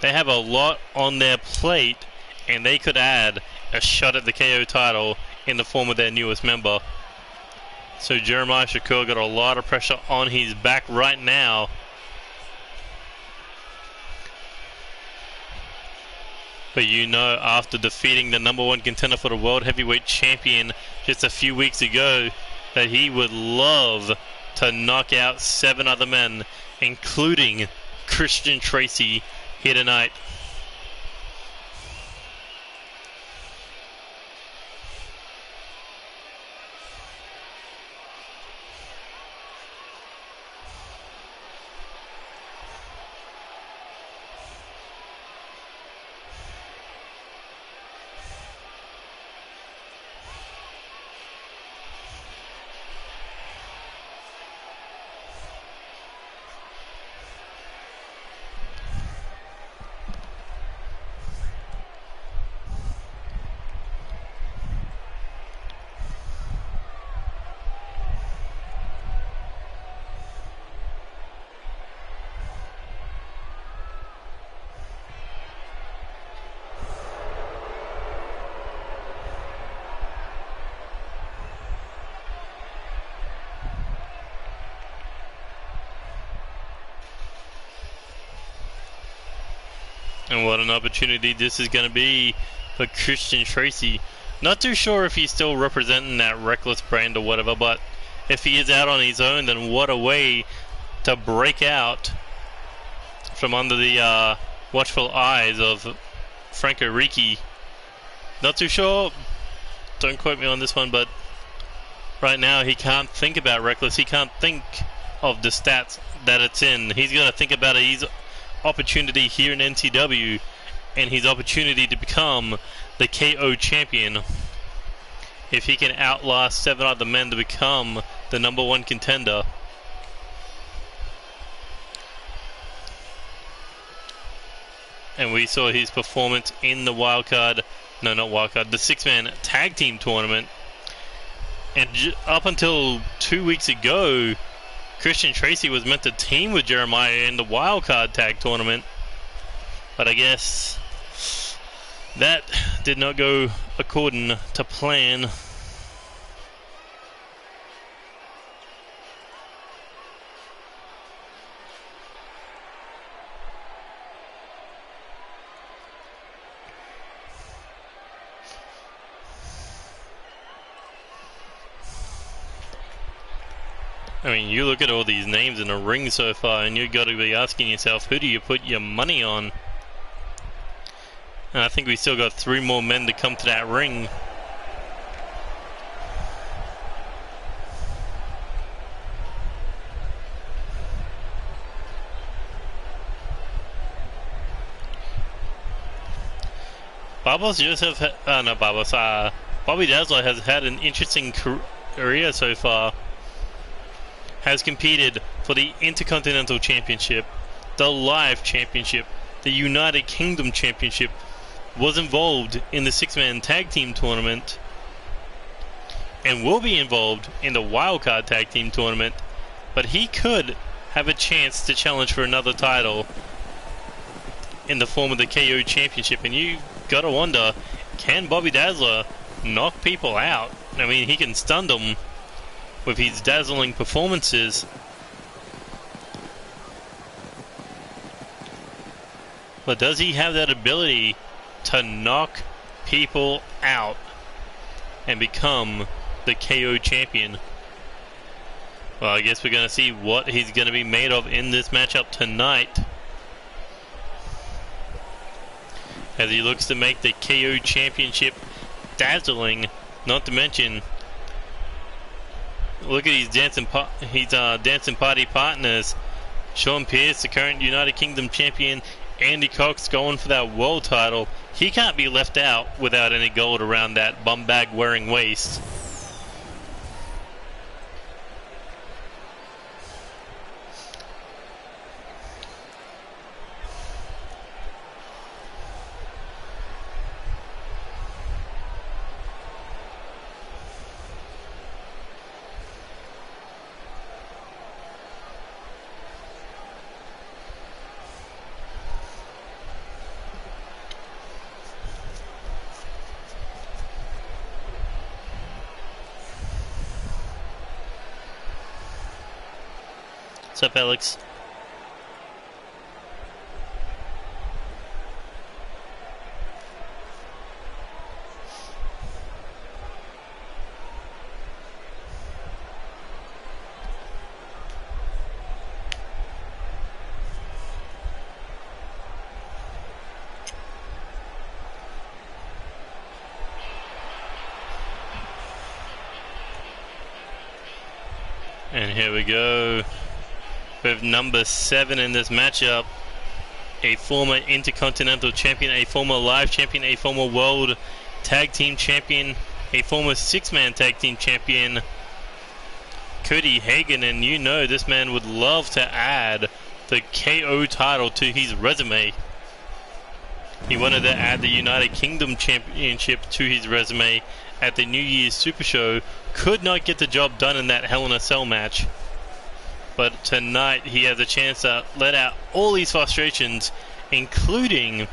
They have a lot on their plate, and they could add a shot at the KO title in the form of their newest member. So Jeremiah Shakur got a lot of pressure on his back right now. But you know, after defeating the number 1 contender for the World Heavyweight Champion just a few weeks ago, that he would love to knock out 7 other men, including Christian Tracy here tonight. And what an opportunity this is going to be for Christian Tracy. Not too sure if he's still representing that Reckless brand or whatever, but if he is out on his own, then what a way to break out from under the watchful eyes of Franco Ricci. Not too sure, don't quote me on this one, but right now he can't think about Reckless. He can't think of the stats that it's in. He's going to think about his opportunity here in NCW and his opportunity to become the KO champion. If he can outlast 7 other men to become the #1 contender. And we saw his performance in the the 6-man tag team tournament. And up until 2 weeks ago, Christian Tracy was meant to team with Jeremiah in the wildcard tag tournament. But I guess that did not go according to plan. I mean, you look at all these names in the ring so far, and you've got to be asking yourself, who do you put your money on? And I think we still got 3 more men to come to that ring. Bobby Dazzler has had an interesting career so far. Has competed for the Intercontinental Championship, the Live Championship, the United Kingdom Championship, was involved in the 6-man tag team tournament, and will be involved in the wildcard tag team tournament, but he could have a chance to challenge for another title in the form of the KO Championship. And you gotta wonder, can Bobby Dazzler knock people out? I mean, he can stun them with his dazzling performances. But does he have that ability to knock people out and become the KO champion? Well, I guess we're going to see what he's going to be made of in this matchup tonight, as he looks to make the KO championship dazzling. Not to mention, look at his dancing party partners. Sean Pierce, the current United Kingdom champion. Andy Cox going for that world title. He can't be left out without any gold around that bum bag wearing waist. What's up, Alex? And here we go with number 7 in this matchup. A former Intercontinental Champion, a former Live Champion, a former World Tag Team Champion, a former 6-man Tag Team Champion, Cody Hagan. And you know this man would love to add the KO title to his resume. He wanted to add the United Kingdom Championship to his resume at the New Year's Super Show. Could not get the job done in that Hell in a Cell match. But tonight he has a chance to let out all these frustrations, including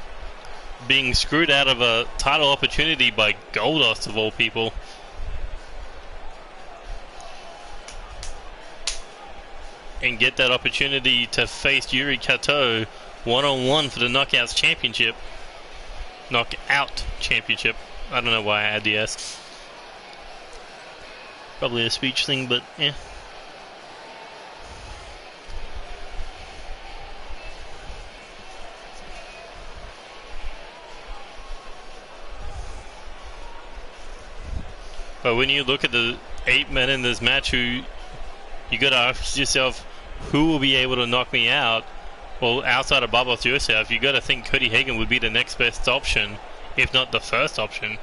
being screwed out of a title opportunity by Goldust of all people. And get that opportunity to face Yuri Kato one-on-one for the Knockouts Championship. Knockout Championship. I don't know why I had the S. Probably a speech thing, but yeah. But when you look at the 8 men in this match, you gotta ask yourself, who will be able to knock me out? Well, outside of Babos Yosef, you gotta think Cody Hagan would be the next best option, if not the first option.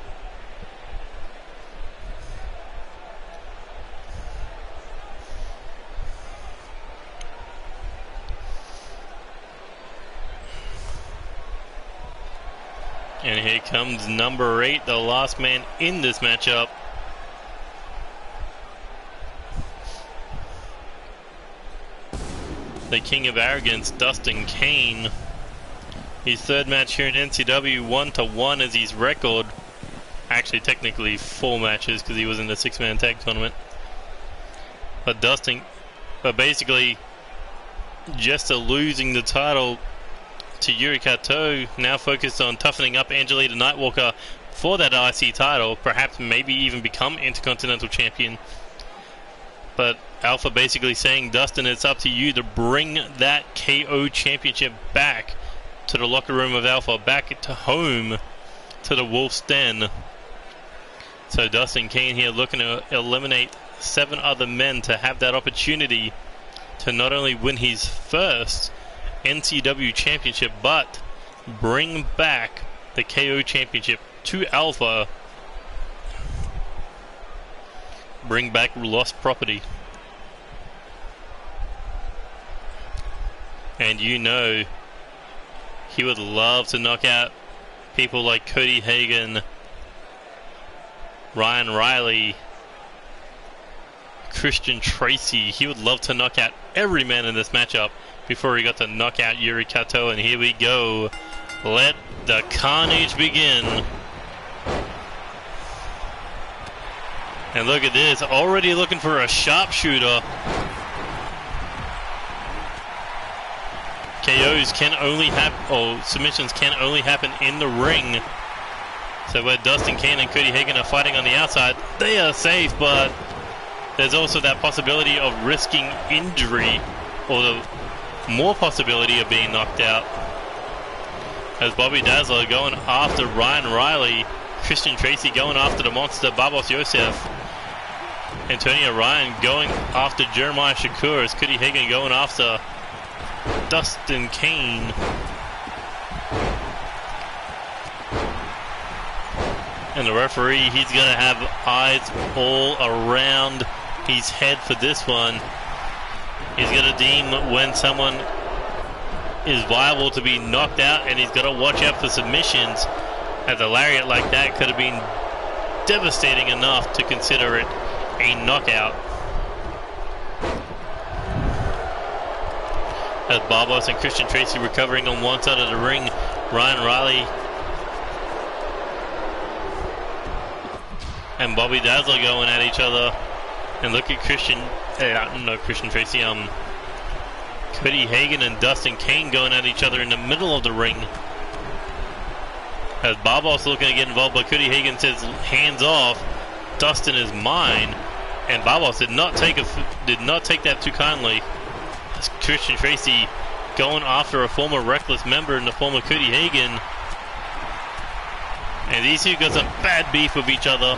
And here comes number 8, the last man in this matchup. The King of Arrogance, Dustin Kane. His 3rd match here in NCW, 1-1 is his record. Actually, technically 4 matches because he was in the 6-man tag tournament. But basically, just losing the title to Yuri Kato, now focused on toughening up Angelita Nightwalker for that IC title, perhaps maybe even become Intercontinental Champion. But Alpha basically saying, Dustin, it's up to you to bring that KO Championship back to the locker room of Alpha, back to home, to the Wolf's Den. So Dustin Kane here looking to eliminate 7 other men to have that opportunity to not only win his first NCW Championship, but bring back the KO Championship to Alpha. Bring back lost property. And you know he would love to knock out people like Cody Hagan, Ryan Riley, Christian Tracy. He would love to knock out every man in this matchup before he got to knock out Yuri Kato. And here we go. Let the carnage begin. And look at this, already looking for a sharpshooter. KOs can only happen, or submissions can only happen in the ring. So where Dustin Kane and Cody Hagan are fighting on the outside, they are safe, but there's also that possibility of risking injury, or the more possibility of being knocked out. As Bobby Dazzler going after Ryan Riley, Christian Tracy going after the monster Babos Yosef, Antonio Ryan going after Jeremiah Shakur, as Cody Hagan going after Dustin Kane. And the referee, he's going to have eyes all around his head for this one. He's going to deem when someone is viable to be knocked out, and he's got to watch out for submissions, as a lariat like that could have been devastating enough to consider it a knockout. As Barbos and Christian Tracy recovering on one side of the ring, Ryan Riley and Bobby Dazzler going at each other. And look at Christian Tracy, Cody Hagan and Dustin Kane going at each other in the middle of the ring. As Barbos looking to get involved, but Cody Hagan says, hands off, Dustin is mine. And Barbos did not take that too kindly. As Christian Tracy going after a former Reckless member in the form of Cody Hagan. And these two got some bad beef with each other.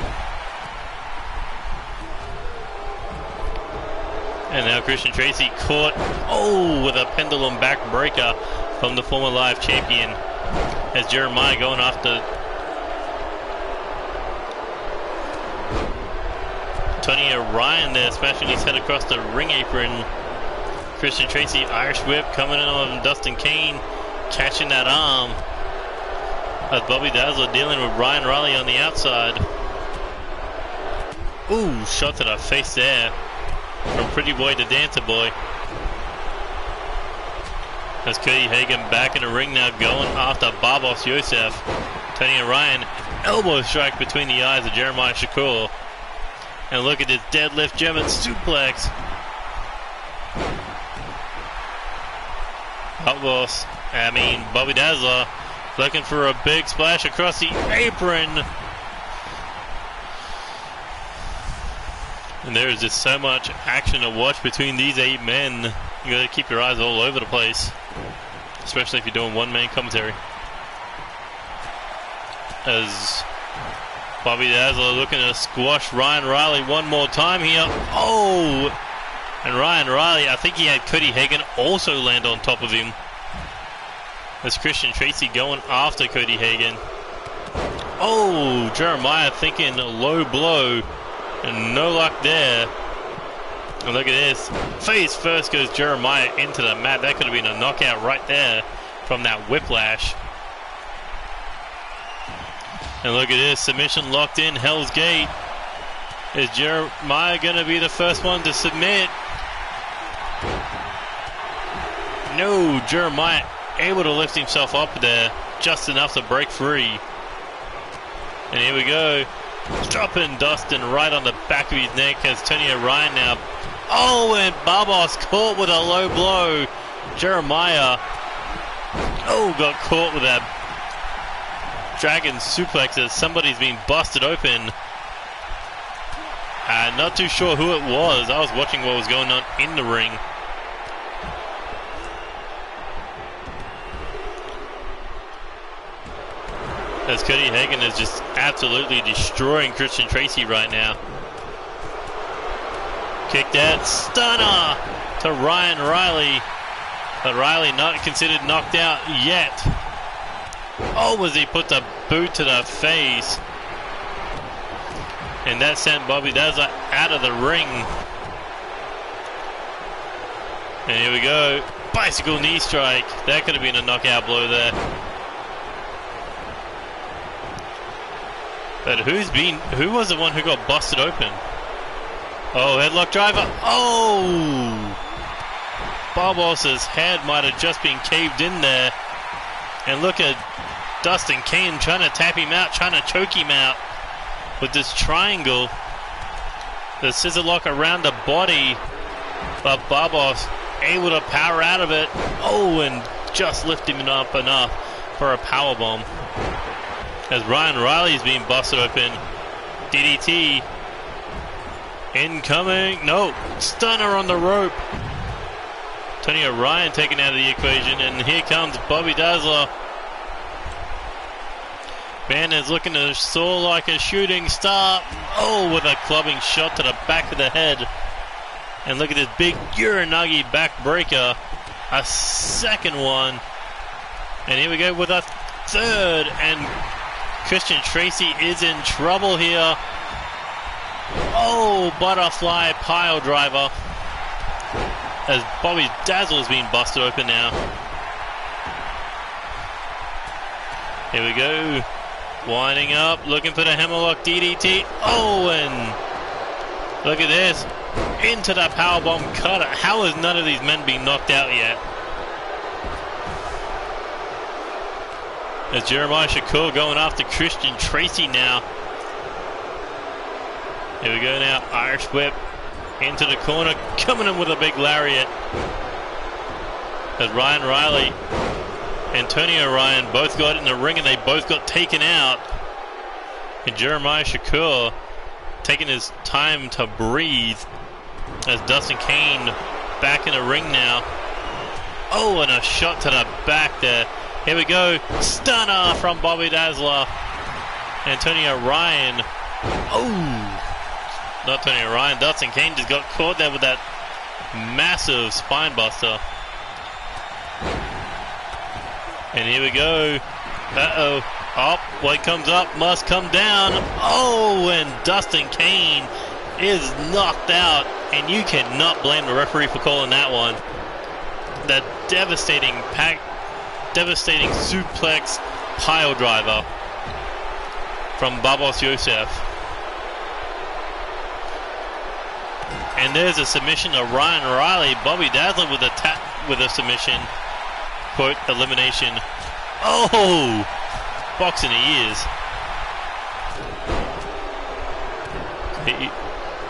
And now Christian Tracy caught, with a pendulum back breaker from the former live champion. As Jeremiah going after Tony Ryan there, smashing his head across the ring apron. Christian Tracy, Irish whip coming in on Dustin Kane, catching that arm. As Bobby Dazzler dealing with Ryan Riley on the outside. Ooh, shot to the face there from Pretty Boy to Dancer Boy. As Cody Hagan back in the ring now, going after Barbos Yosef. Tony Ryan, elbow strike between the eyes of Jeremiah Shakur. And look at this deadlift German suplex. Bobby Dazzler looking for a big splash across the apron. And there's just so much action to watch between these 8 men. You gotta keep your eyes all over the place, especially if you're doing one-man commentary. As Bobby Dazzler looking to squash Ryan Riley one more time here. And Ryan Riley, I think he had Cody Hagan also land on top of him. As Christian Tracy going after Cody Hagan. Jeremiah thinking a low blow. And no luck there. And look at this. Face first goes Jeremiah into the mat. That could have been a knockout right there from that whiplash. And look at this. Submission locked in. Hell's Gate. Is Jeremiah going to be the first one to submit? No, Jeremiah able to lift himself up there just enough to break free. And here we go. Dropping Dustin right on the back of his neck as Tony Ryan now. And Barbos caught with a low blow. Jeremiah got caught with that dragon suplex as somebody's been busted open. Not too sure who it was. I was watching what was going on in the ring. As Cody Hagan is just absolutely destroying Christian Tracy right now. Kick that stunner to Ryan Riley. But Riley not considered knocked out yet. Was he put the boot to the face. And that sent Bobby Dazzler out of the ring. And here we go. Bicycle knee strike. That could have been a knockout blow there. But who was the one who got busted open? Headlock driver. Barbos's head might have just been caved in there. And look at Dustin Kane trying to tap him out, trying to choke him out with this triangle. The scissor lock around the body. But Barbos able to power out of it. And just lift him up enough for a powerbomb. As Ryan Riley's being busted open. DDT. Incoming. No. Stunner on the rope. Tony Ryan taken out of the equation. And here comes Bobby Dazzler. Man is looking to soar like a shooting star. With a clubbing shot to the back of the head. And look at this big Uranagi back breaker. A second one. And here we go with a third. And Christian Tracy is in trouble here. Butterfly pile driver. As Bobby Dazzler's being busted open now. Here we go. Winding up, looking for the hammerlock DDT. And look at this. Into the powerbomb cutter. How has none of these men been knocked out yet? As Jeremiah Shakur going after Christian Tracy now. Here we go now. Irish whip into the corner. Coming in with a big lariat. As Ryan Riley and Tony Ryan both got in the ring and they both got taken out. And Jeremiah Shakur taking his time to breathe. As Dustin Kane back in the ring now. And a shot to the back there. Here we go. Stunner from Bobby Dazzler. And Tony Ryan. Not Tony Ryan. Dustin Kane just got caught there with that massive spine buster. And here we go. Uh-oh. Oh, what comes up must come down. Oh, and Dustin Kane is knocked out. And you cannot blame the referee for calling that one. The devastating suplex pile driver from Babos Yosef. And there's a submission to Ryan Riley. Bobby Dazzler with a submission. Quote, elimination. Oh! Box in the ears.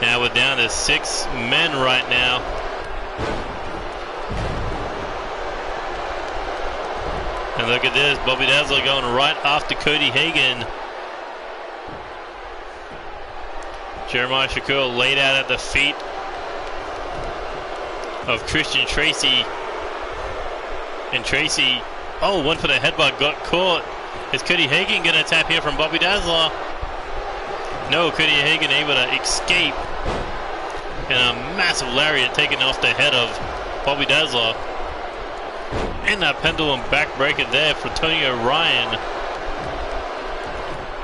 Now we're down to 6 men right now. And look at this, Bobby Dazzler going right after Cody Hagan. Jeremiah Shakur laid out at the feet of Christian Tracy. And Tracy, oh, went for the headbutt, got caught. Is Cody Hagan going to tap here from Bobby Dazzler? No, Cody Hagan able to escape. And a massive lariat taken off the head of Bobby Dazzler. And that pendulum backbreaker there for Tony O'Ryan.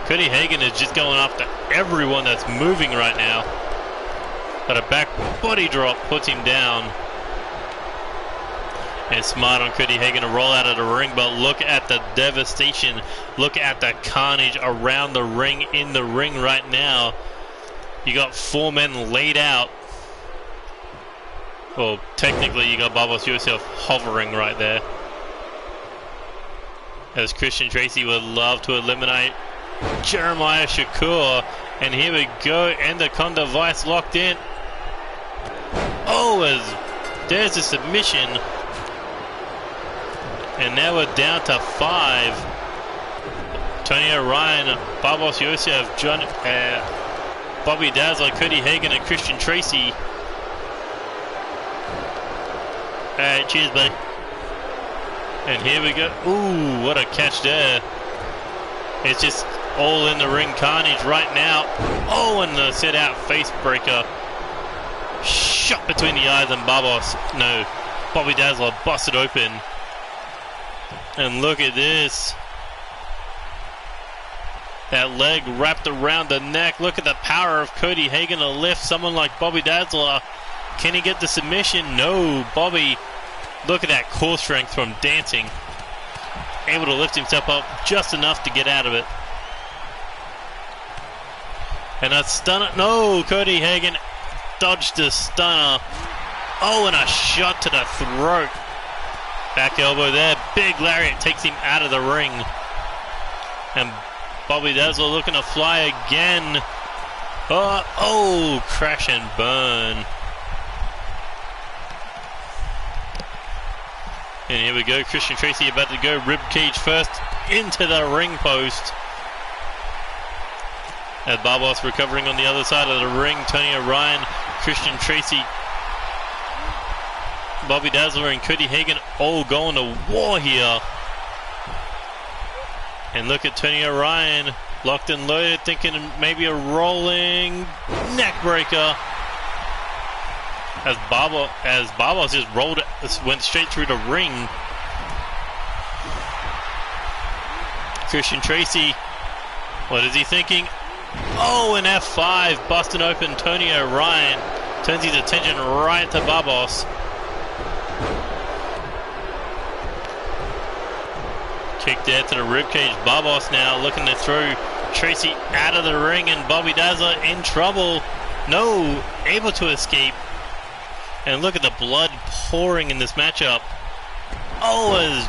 Cody Hagan is just going after everyone that's moving right now. But a back body drop puts him down. And smart on Cody Hagan to roll out of the ring, but look at the devastation. Look at the carnage around the ring, in the ring right now. You got 4 men laid out. Well, technically you got Babos Yosef hovering right there. As Christian Tracy would love to eliminate Jeremiah Shakur. And here we go, Anaconda Vice locked in. Oh, as there's a submission. And now we're down to 5. Tony O'Ryan, Babos Yosef, Bobby Dazzler, Cody Hagan, and Christian Tracy. Alright, cheers, buddy. And here we go. Ooh, what a catch there. It's just all in the ring carnage right now. Oh, and the set out face breaker. Shot between the eyes and Babos. No, Bobby Dazzler busted open. And look at this. That leg wrapped around the neck. Look at the power of Cody Hagan to lift someone like Bobby Dazzler. Can he get the submission? No. Bobby, look at that core strength from dancing. Able to lift himself up just enough to get out of it. And a stunner. No, Cody Hagan dodged the stunner. Oh, and a shot to the throat. Back elbow there. Big lariat takes him out of the ring. And Bobby Dazzler looking to fly again. Oh, crash and burn. And here we go. Christian Tracy about to go rib cage first into the ring post. As Babos recovering on the other side of the ring. Tony O'Ryan, Christian Tracy, Bobby Dazzler and Cody Hagan all going to war here. And look at Tony O'Ryan, locked and loaded, thinking maybe a rolling neck breaker. As Babos just went straight through the ring. Christian Tracy, what is he thinking? Oh, an F5, busting open Tony O'Ryan. Turns his attention right to Babos. Kick there to the ribcage. Babos now looking to throw Tracy out of the ring, and Bobby Dazzler in trouble. No, able to escape. And look at the blood pouring in this matchup. Oh, as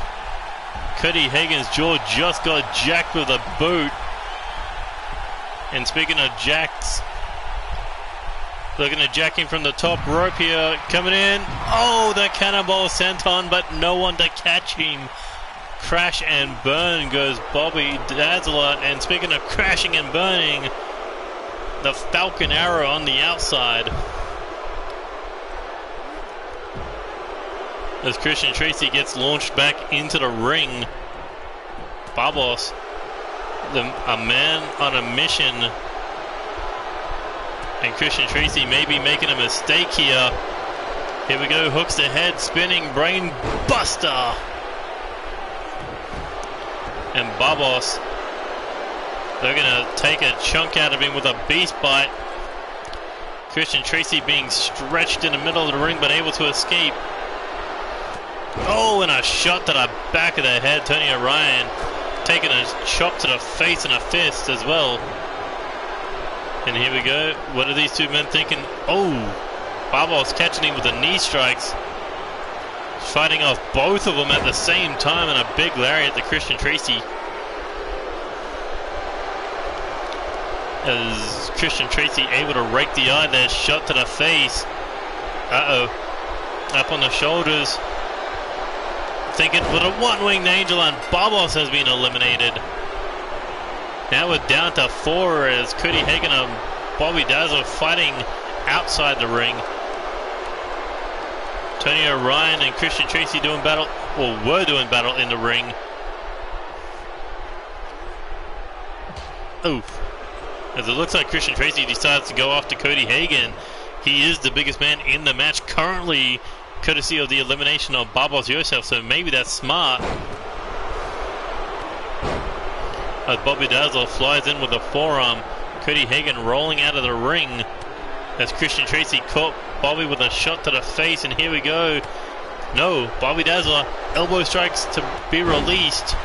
Cody Hagan's jaw just got jacked with a boot. And speaking of jacks, looking to jack him from the top rope here. Coming in. Oh, the cannonball senton, but no one to catch him. Crash and burn goes Bobby Dazzler. And speaking of crashing and burning, the Falcon Arrow on the outside. As Christian Tracy gets launched back into the ring. Babos, a man on a mission. And Christian Tracy may be making a mistake here. Here we go, hooks the head, spinning brain buster. And Babos, they're going to take a chunk out of him with a beast bite. Christian Tracy being stretched in the middle of the ring, but able to escape. Oh, and a shot to the back of the head. Tony O'Ryan taking a chop to the face and a fist as well. And here we go. What are these two men thinking? Oh, Babos catching him with the knee strikes. Fighting off both of them at the same time, and a big lariat to Christian Tracy. As Christian Tracy able to rake the eye there, shot to the face. Up on the shoulders. Thinking with a one-winged angel, and Babos has been eliminated. Now we're down to 4 as Cody Hagan and Bobby Dazzler fighting outside the ring. Tony O'Ryan and Christian Tracy doing battle, or were doing battle in the ring. Oof. As it looks like Christian Tracy decides to go after Cody Hagan. He is the biggest man in the match currently, courtesy of the elimination of Babos Yosef, so maybe that's smart. As Bobby Dazzler flies in with a forearm, Cody Hagan rolling out of the ring. As Christian Tracy caught Bobby with a shot to the face, and here we go. No, Bobby Dazzler, elbow strikes to be released.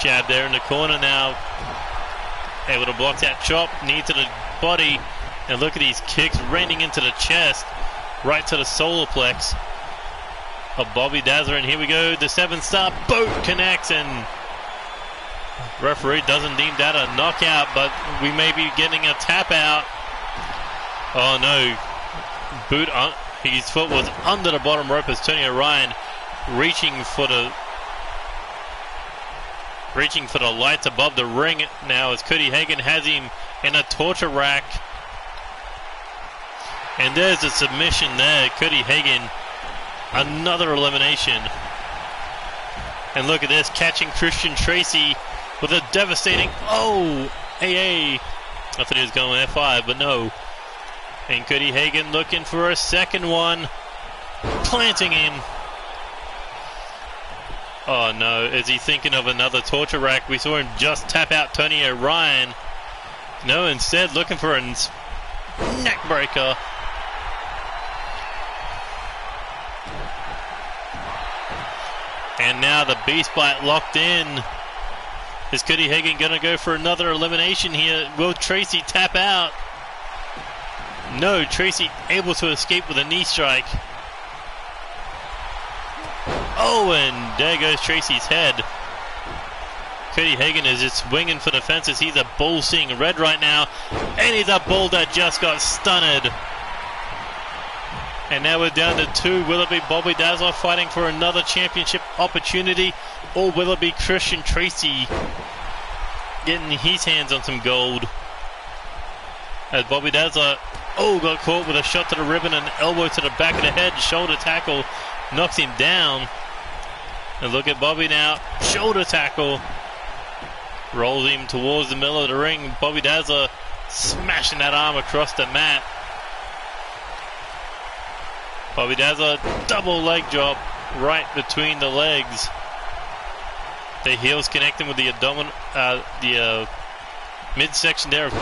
Jab there in the corner now. Able to block that chop, knee to the body, and look at these kicks raining into the chest, right to the solar plex of Bobby Dazzler. And here we go, the 7-star boat connects, and referee doesn't deem that a knockout, but we may be getting a tap out. Oh no, boot on, his foot was under the bottom rope as Tony O'Ryan reaching for the lights above the ring now, as Cody Hagan has him in a torture rack. And there's a submission there. Cody Hagan, another elimination. And look at this, catching Christian Tracy with a devastating, oh, AA. I thought he was going F5, but no. And Cody Hagan looking for a second one, planting him. Oh no, is he thinking of another torture rack? We saw him just tap out Tony O'Ryan. No, instead looking for a neck breaker. And now the beast bite locked in. Is Cody Hagan going to go for another elimination here? Will Tracy tap out? No, Tracy able to escape with a knee strike. Oh, and there goes Tracy's head. Cody Hagan is just swinging for the fences. He's a bull seeing red right now. And he's a bull that just got stunned. And now we're down to 2. Will it be Bobby Dazzler fighting for another championship opportunity? Or will it be Christian Tracy getting his hands on some gold? As Bobby Dazzler, got caught with a shot to the ribbon and elbow to the back of the head. Shoulder tackle knocks him down. And look at Bobby now. Shoulder tackle. Rolls him towards the middle of the ring. Bobby Dazzler smashing that arm across the mat. Bobby Dazzler, double leg drop right between the legs. The heels connecting with the midsection there of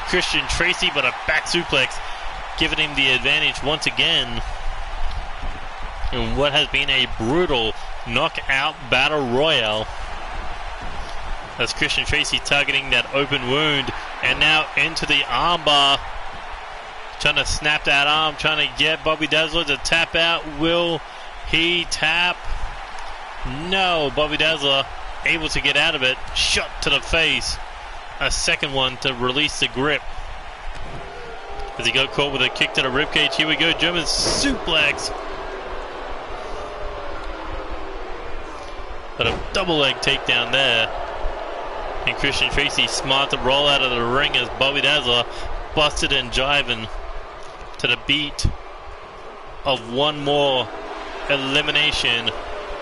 Christian Tracy, but a back suplex giving him the advantage once again in what has been a brutal knockout battle royale. As Christian Tracy targeting that open wound, and now into the armbar, trying to snap that arm, trying to get Bobby Dazzler to tap out. Will he tap? No, Bobby Dazzler able to get out of it. Shot to the face. A second one to release the grip. As he got caught with a kick to the ribcage. Here we go, German suplex. But a double leg takedown there. And Christian Tracy smart to roll out of the ring as Bobby Dazzler busted and jiving to the beat of one more elimination.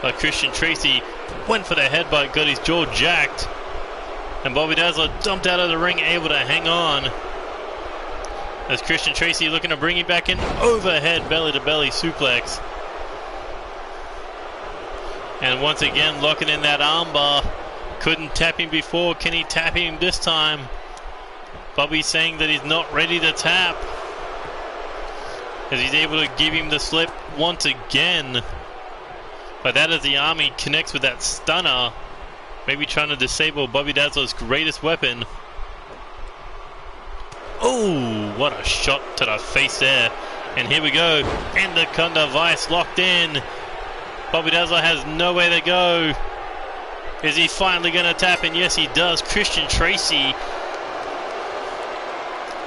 But Christian Tracy went for the headbutt, got his jaw jacked. And Bobby Dazzler dumped out of the ring, able to hang on. As Christian Tracy looking to bring him back in. Overhead belly-to-belly suplex. And once again, locking in that armbar. Couldn't tap him before. Can he tap him this time? Bobby's saying that he's not ready to tap. As he's able to give him the slip once again. But that as the Army connects with that stunner. Maybe trying to disable Bobby Dazzler's greatest weapon. Oh, what a shot to the face there. And here we go. Anaconda Vice locked in. Bobby Dazzler has nowhere to go. Is he finally going to tap? And yes, he does. Christian Tracy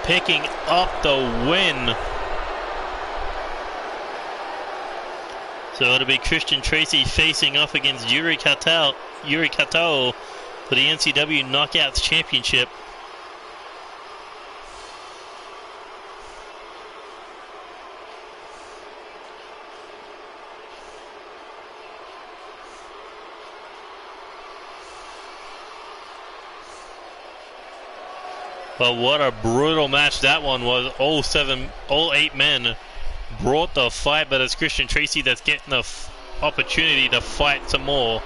picking up the win. So it'll be Christian Tracy facing off against Yuri Kato for the NCW Knockouts Championship. But what a brutal match that one was. All 8 men brought the fight, but it's Christian Tracy that's getting the opportunity to fight some more.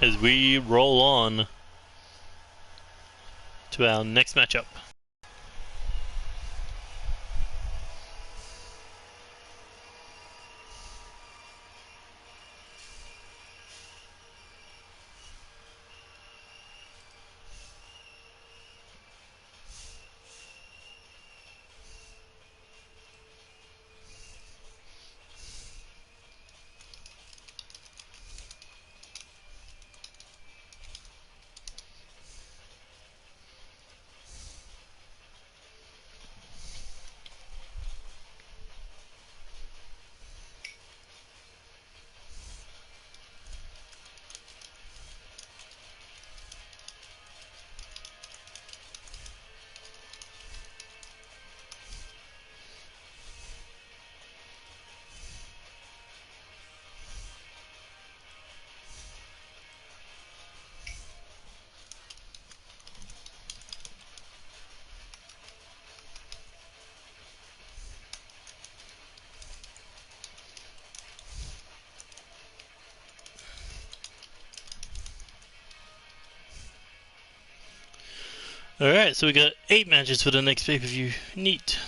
As we roll on to our next matchup. Alright, so we got 8 matches for the next pay-per-view. Neat.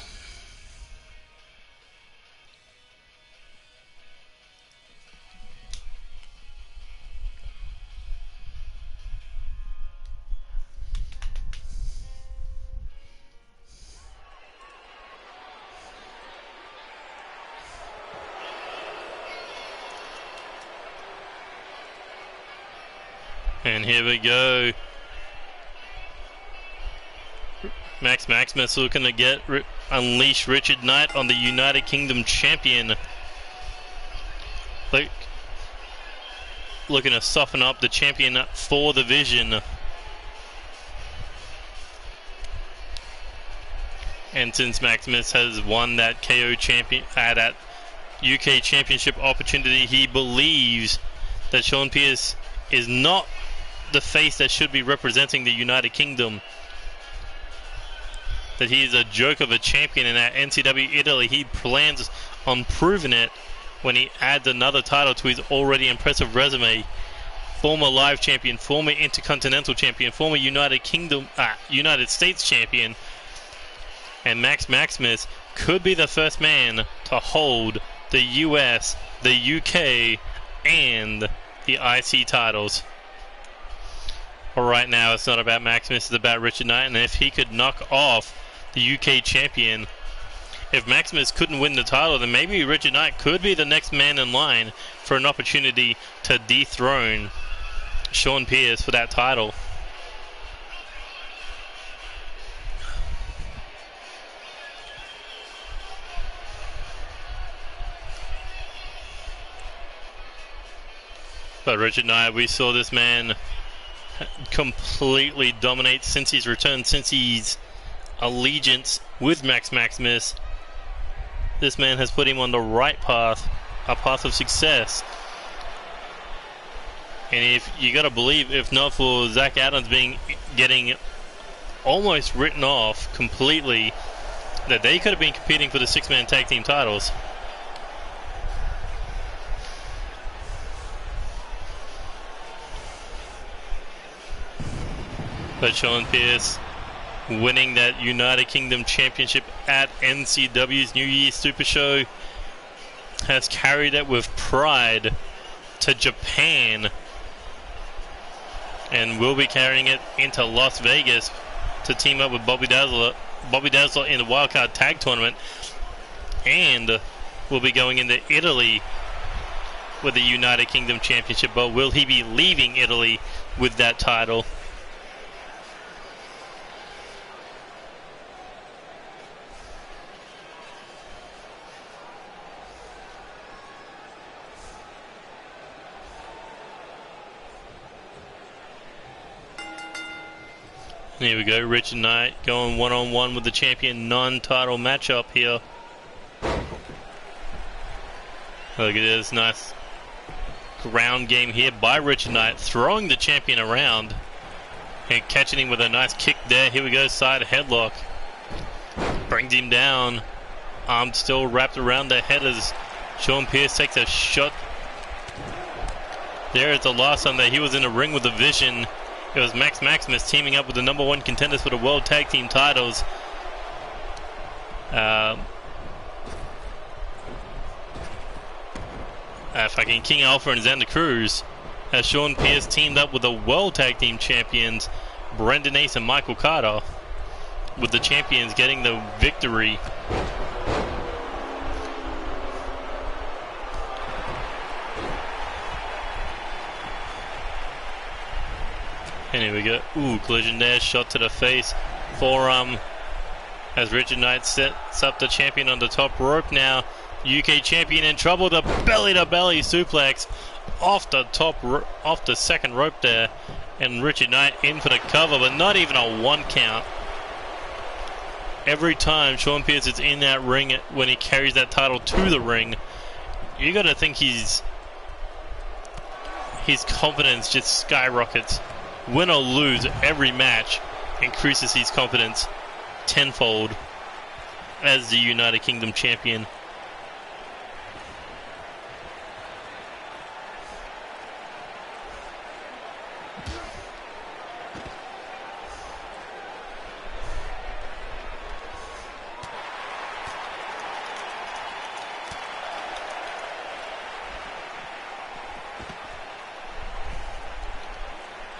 And here we go. Maximus looking to unleash Richard Knight on the United Kingdom champion. Looking to soften up the champion for the division. And since Maximus has won that KO champion that UK championship opportunity, he believes that Sean Pierce is not the face that should be representing the United Kingdom. That he is a joke of a champion, and at NCW Italy he plans on proving it when he adds another title to his already impressive resume. Former live champion, former intercontinental champion, former United States champion, and Maximus could be the first man to hold the US, the UK, and the IC titles. But right now it's not about Maximus, it's about Richard Knight, and if he could knock off the UK champion, if Maximus couldn't win the title, then maybe Richard Knight could be the next man in line for an opportunity to dethrone Sean Pierce for that title. But Richard Knight, we saw this man completely dominate since he's returned, since he's allegiance with Maximus. This man has put him on the right path, a path of success. And if you got to believe, if not for Zach Adams getting almost written off completely, that they could have been competing for the 6-man tag team titles. But Sean Pierce winning that United Kingdom Championship at NCW's New Year's Super Show has carried it with pride to Japan, and will be carrying it into Las Vegas to team up with Bobby Dazzler in the Wildcard Tag Tournament, and will be going into Italy with the United Kingdom Championship. But will he be leaving Italy with that title? Here we go, Richard Knight going one-on-one with the champion, non-title matchup here. Look at this, nice ground game here by Richard Knight, throwing the champion around and catching him with a nice kick there. Here we go, side headlock. Brings him down. Arm still wrapped around the head as Sean Pierce takes a shot. There is the last time that he was in a ring with the Vision. It was Max Maximus teaming up with the #1 contenders for the World Tag Team titles. Fucking King Alpha and Xander Cruz. As Sean Pierce teamed up with the World Tag Team champions Brendan Ace and Michael Carter, with the champions getting the victory. And here we go. Ooh, collision there. Shot to the face. Forearm as Richard Knight sets up the champion on the top rope now. UK champion in trouble. The belly-to-belly suplex off the second rope there. And Richard Knight in for the cover, but not even a 1 count. Every time Sean Pierce is in that ring when he carries that title to the ring, you got to think his confidence just skyrockets. Win or lose, every match increases his confidence tenfold as the United Kingdom champion.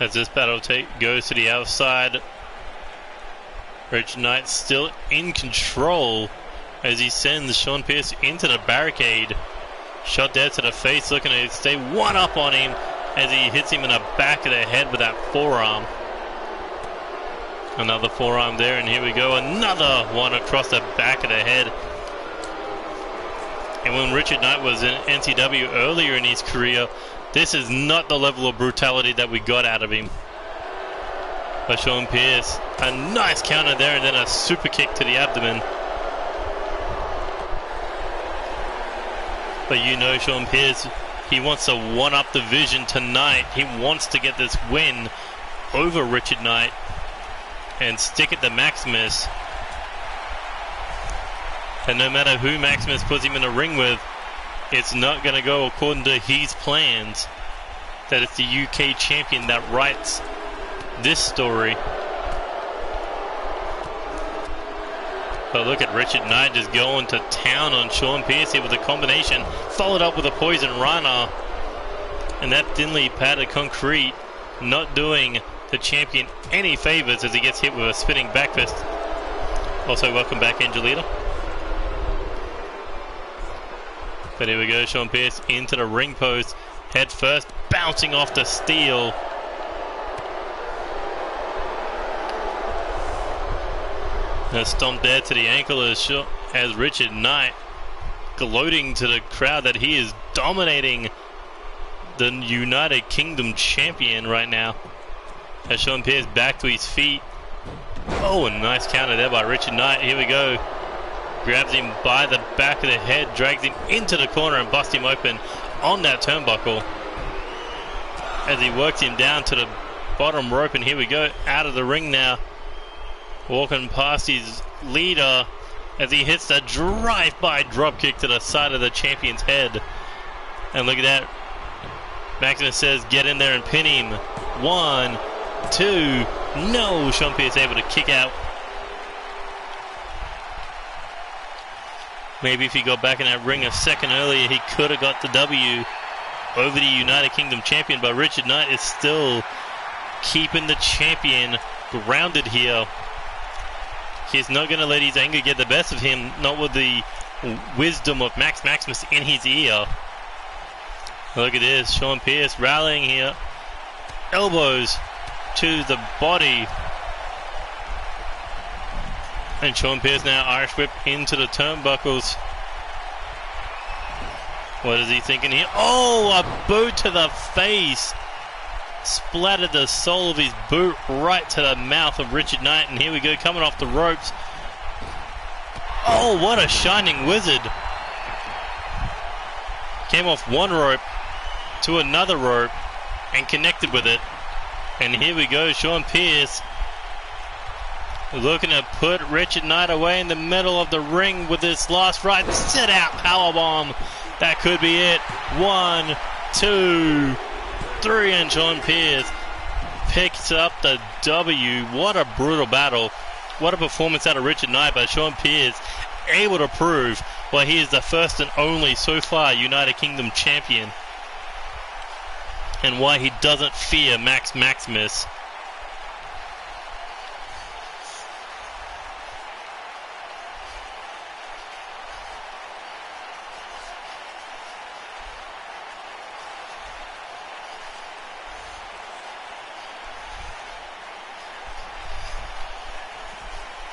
As this battle goes to the outside, Richard Knight still in control as he sends Sean Pierce into the barricade. Shot there to the face, looking to stay one up on him as he hits him in the back of the head with that forearm. Another forearm there, and here we go, another one across the back of the head. And when Richard Knight was in NCW earlier in his career, this is not the level of brutality that we got out of him. But Sean Pierce, a nice counter there, and then a super kick to the abdomen. But you know Sean Pierce, he wants to one-up the Vision tonight. He wants to get this win over Richard Knight and stick it to Maximus. And no matter who Maximus puts him in a ring with, it's not going to go according to his plans. That it's the UK champion that writes this story. But look at Richard Knight just going to town on Sean Pierce here with a combination, followed up with a poison rana. And that thinly padded concrete not doing the champion any favors as he gets hit with a spinning back fist. Also, welcome back, Angelita. But here we go, Sean Pierce into the ring post, head first, bouncing off the steel. A stomp there to the ankle as Richard Knight gloating to the crowd that he is dominating the United Kingdom champion right now. As Sean Pierce back to his feet. Oh, a nice counter there by Richard Knight. Here we go. Grabs him by the back of the head, drags him into the corner and busts him open on that turnbuckle. as he works him down to the bottom rope, and here we go, out of the ring now. Walking past his leader as he hits the drive-by dropkick to the side of the champion's head. And look at that. Maximus says, get in there and pin him. 1, 2, no. Sean Pierce able to kick out. Maybe if he got back in that ring a second earlier, he could have got the W over the United Kingdom champion, but Richard Knight is still keeping the champion grounded here. He's not going to let his anger get the best of him, not with the wisdom of Maximus in his ear. Look at this, Sean Pierce rallying here. Elbows to the body. And Sean Pierce now Irish whip into the turnbuckles. What is he thinking here? Oh, a boot to the face. Splattered the sole of his boot right to the mouth of Richard Knight. And here we go, coming off the ropes. Oh, what a shining wizard. Came off one rope to another rope and connected with it. And here we go, Sean Pierce looking to put Richard Knight away in the middle of the ring with this last right sit out powerbomb. That could be it. 1, 2, 3, and Sean Pierce picks up the W. What a brutal battle. What a performance out of Richard Knight, but Sean Pierce able to prove why he is the first and only so far United Kingdom champion, and why he doesn't fear Maximus.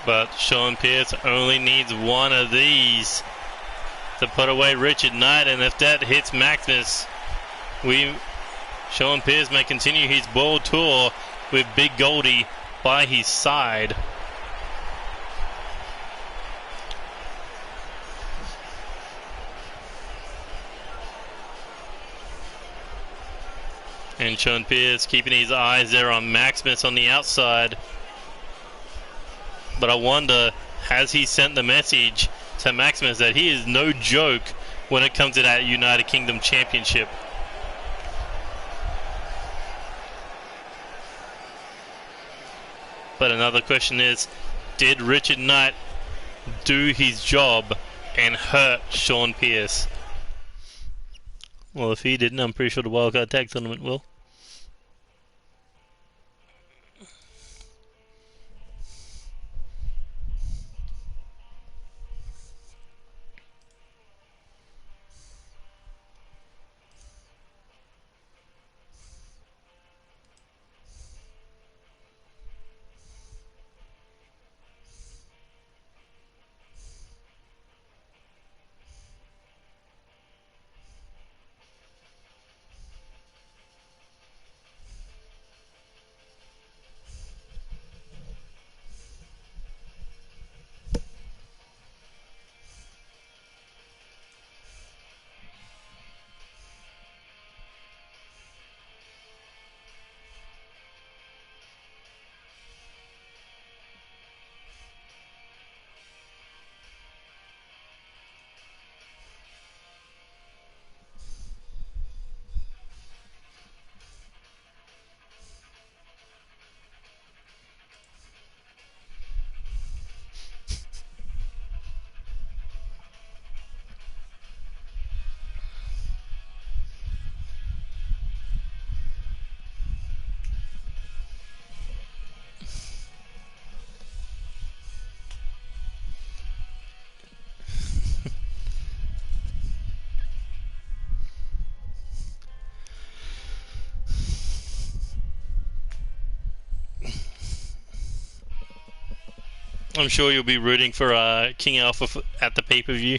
But Sean Pierce only needs one of these to put away Richard Knight, and if that hits Maximus, Sean Pierce may continue his world tour with Big Goldie by his side. And Sean Pierce keeping his eyes there on Maximus on the outside. But I wonder, has he sent the message to Maximus that he is no joke when it comes to that United Kingdom Championship? But another question is, did Richard Knight do his job and hurt Sean Pierce? Well, if he didn't, I'm pretty sure the Wildcard Tag Tournament will. I'm sure you'll be rooting for King Alpha at the pay-per-view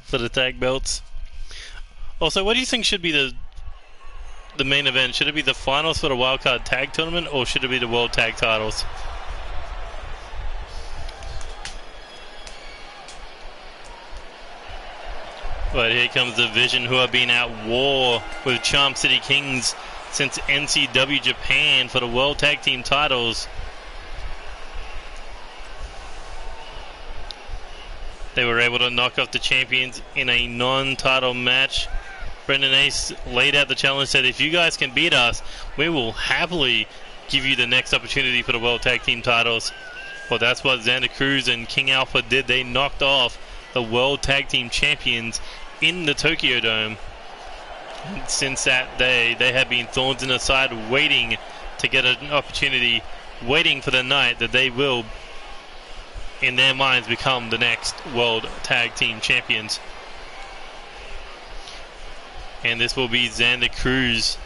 for the tag belts. Also, what do you think should be the main event? Should it be the finals for the Wildcard Tag Tournament, or should it be the World Tag Titles? But here comes the Vision, who have been at war with Charm City Kings since NCW Japan for the World Tag Team titles. They were able to knock off the champions in a non-title match. Brendan Ace laid out the challenge, said if you guys can beat us, we will happily give you the next opportunity for the World Tag Team titles. Well, that's what Xander Cruz and King Alpha did. They knocked off the World Tag Team champions in the Tokyo Dome. And since that day, they have been thorns in the side, waiting to get an opportunity, waiting for the night that they will, in their minds, become the next World Tag Team champions. And this will be Xander Cruz.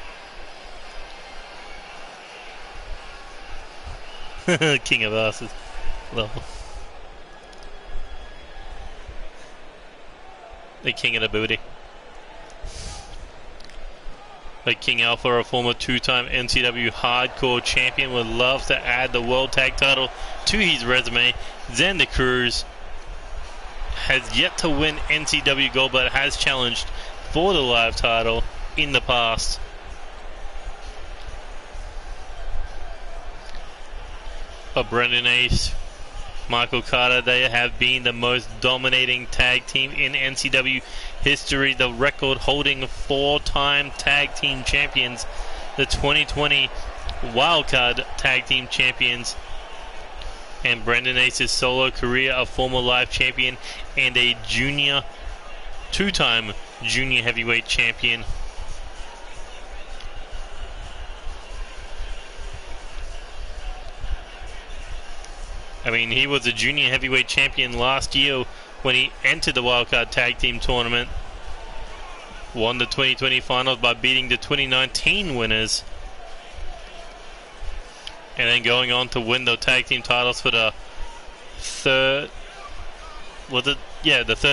King of asses. Well, the king of the booty. But King Alpha, a former two-time NCW Hardcore champion, would love to add the World Tag title to his resume. Xander Cruz has yet to win NCW Gold, but has challenged for the live title in the past. But Brendan Ace, Michael Carter, they have been the most dominating tag team in NCW history, the record holding 4-time tag team champions, the 2020 Wildcard tag team champions, and Brendan Ace's solo career, a former live champion and a two-time junior heavyweight champion. I mean, he was a junior heavyweight champion last year when he entered the Wildcard Tag Team Tournament. Won the 2020 finals by beating the 2019 winners. And then going on to win the tag team titles for the third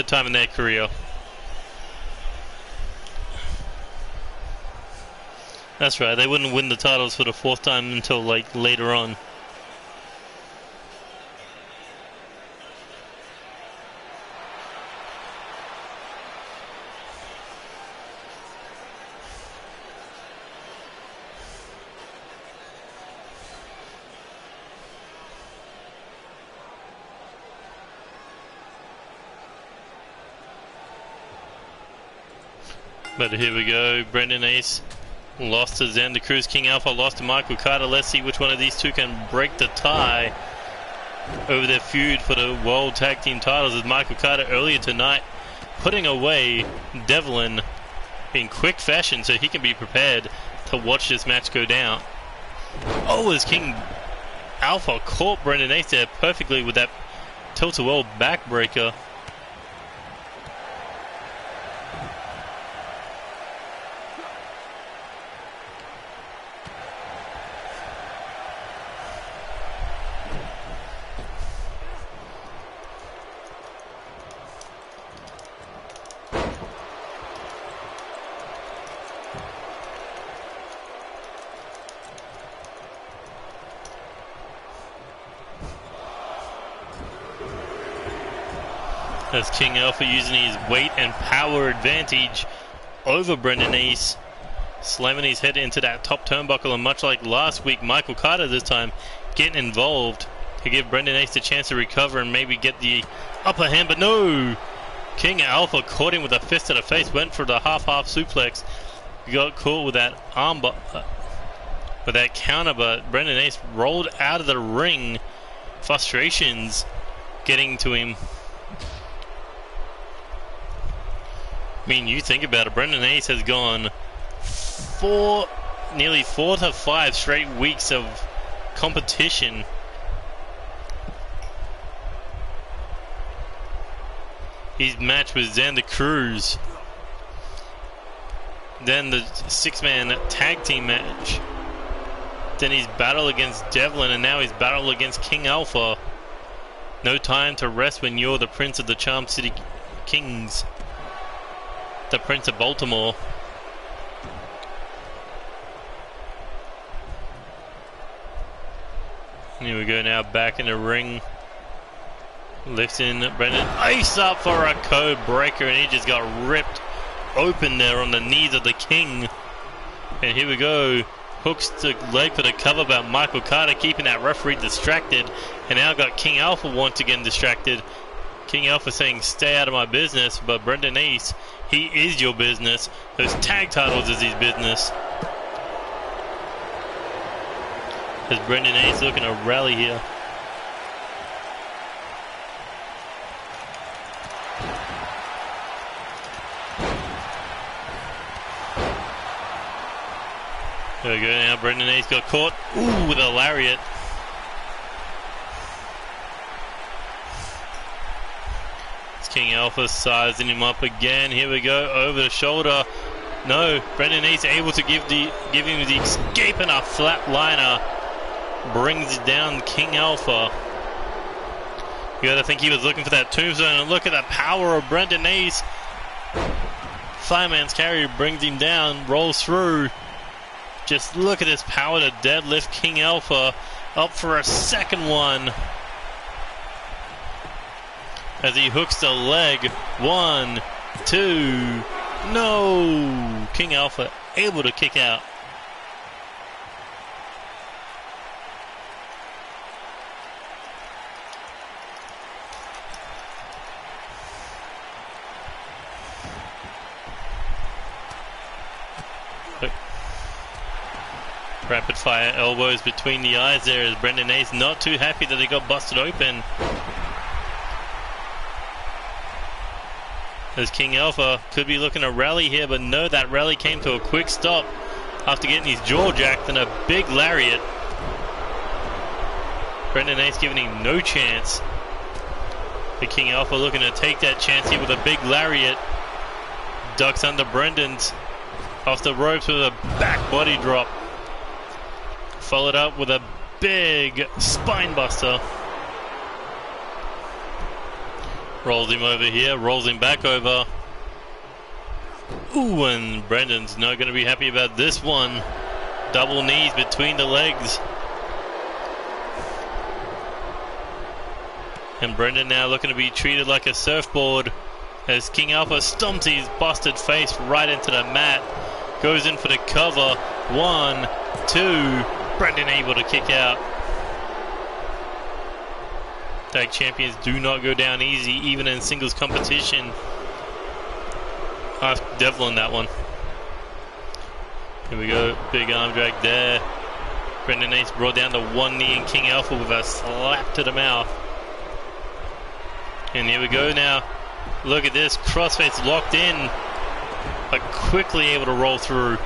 time in their career. That's right, they wouldn't win the titles for the fourth time until like later on. But here we go, Brendan Ace lost to Xander Cruz. King Alpha lost to Michael Carter. Let's see which one of these two can break the tie over their feud for the World Tag Team titles, as Michael Carter earlier tonight putting away Devlin in quick fashion so he can be prepared to watch this match go down. Oh, as King Alpha caught Brendan Ace there perfectly with that tilt-a-whirl backbreaker. As King Alpha using his weight and power advantage over Brendan Ace, slamming his head into that top turnbuckle, and much like last week, Michael Carter this time getting involved to give Brendan Ace a chance to recover and maybe get the upper hand, but no! King Alpha caught him with a fist to the face, went for the half-half suplex, got caught with that arm, with that counter, but Brendan Ace rolled out of the ring, frustrations getting to him. I mean, you think about it, Brendan Ace has gone nearly 4 to 5 straight weeks of competition. His match with Xander Cruz, then the 6-man tag team match, then his battle against Devlin, and now his battle against King Alpha. No time to rest when you're the Prince of the Charm City Kings, the Prince of Baltimore. Here we go now, back in the ring. Lifting Brendan Ace up for a code breaker, and he just got ripped open there on the knees of the King. And here we go. Hooks the leg for the cover, but Michael Carter keeping that referee distracted. And now got King Alpha once again distracted. King Alpha saying, stay out of my business. But Brendan Ace, he is your business. Those tag titles is his business. As Brendan Ace looking to rally here. There we go now, Brendan Ace got caught. Ooh, with a lariat. It's King Alpha sizing him up again. Here we go, over the shoulder. No, Brendan Ace able to give him the escape, and a flatliner brings down King Alpha. You gotta think he was looking for that tombstone, and look at the power of Brendan Ace. Fireman's carry brings him down, rolls through. Just look at his power to deadlift King Alpha up for a second one. As he hooks the leg. 1, 2. No! King Alpha able to kick out. Rapid fire elbows between the eyes there as Brendan Ace not too happy that he got busted open. As King Alpha could be looking to rally here, but no, that rally came to a quick stop after getting his jaw jacked and a big lariat. Brendan Ace giving him no chance. The King Alpha looking to take that chance here with a big lariat. Ducks under Brendan's off the ropes with a back body drop. Followed up with a big spine buster. Rolls him over here, rolls him back over. Ooh, and Brendan's not going to be happy about this one. Double knees between the legs. And Brendan now looking to be treated like a surfboard as King Alpha stomps his busted face right into the mat. Goes in for the cover. 1, 2. Brendan able to kick out. Tag champions do not go down easy, even in singles competition. Ask Devlin that one. Here we go, big arm drag there. Brendan Ace brought down to one knee, and King Alpha with a slap to the mouth. And here we go now. Look at this, crossface locked in, but quickly able to roll through.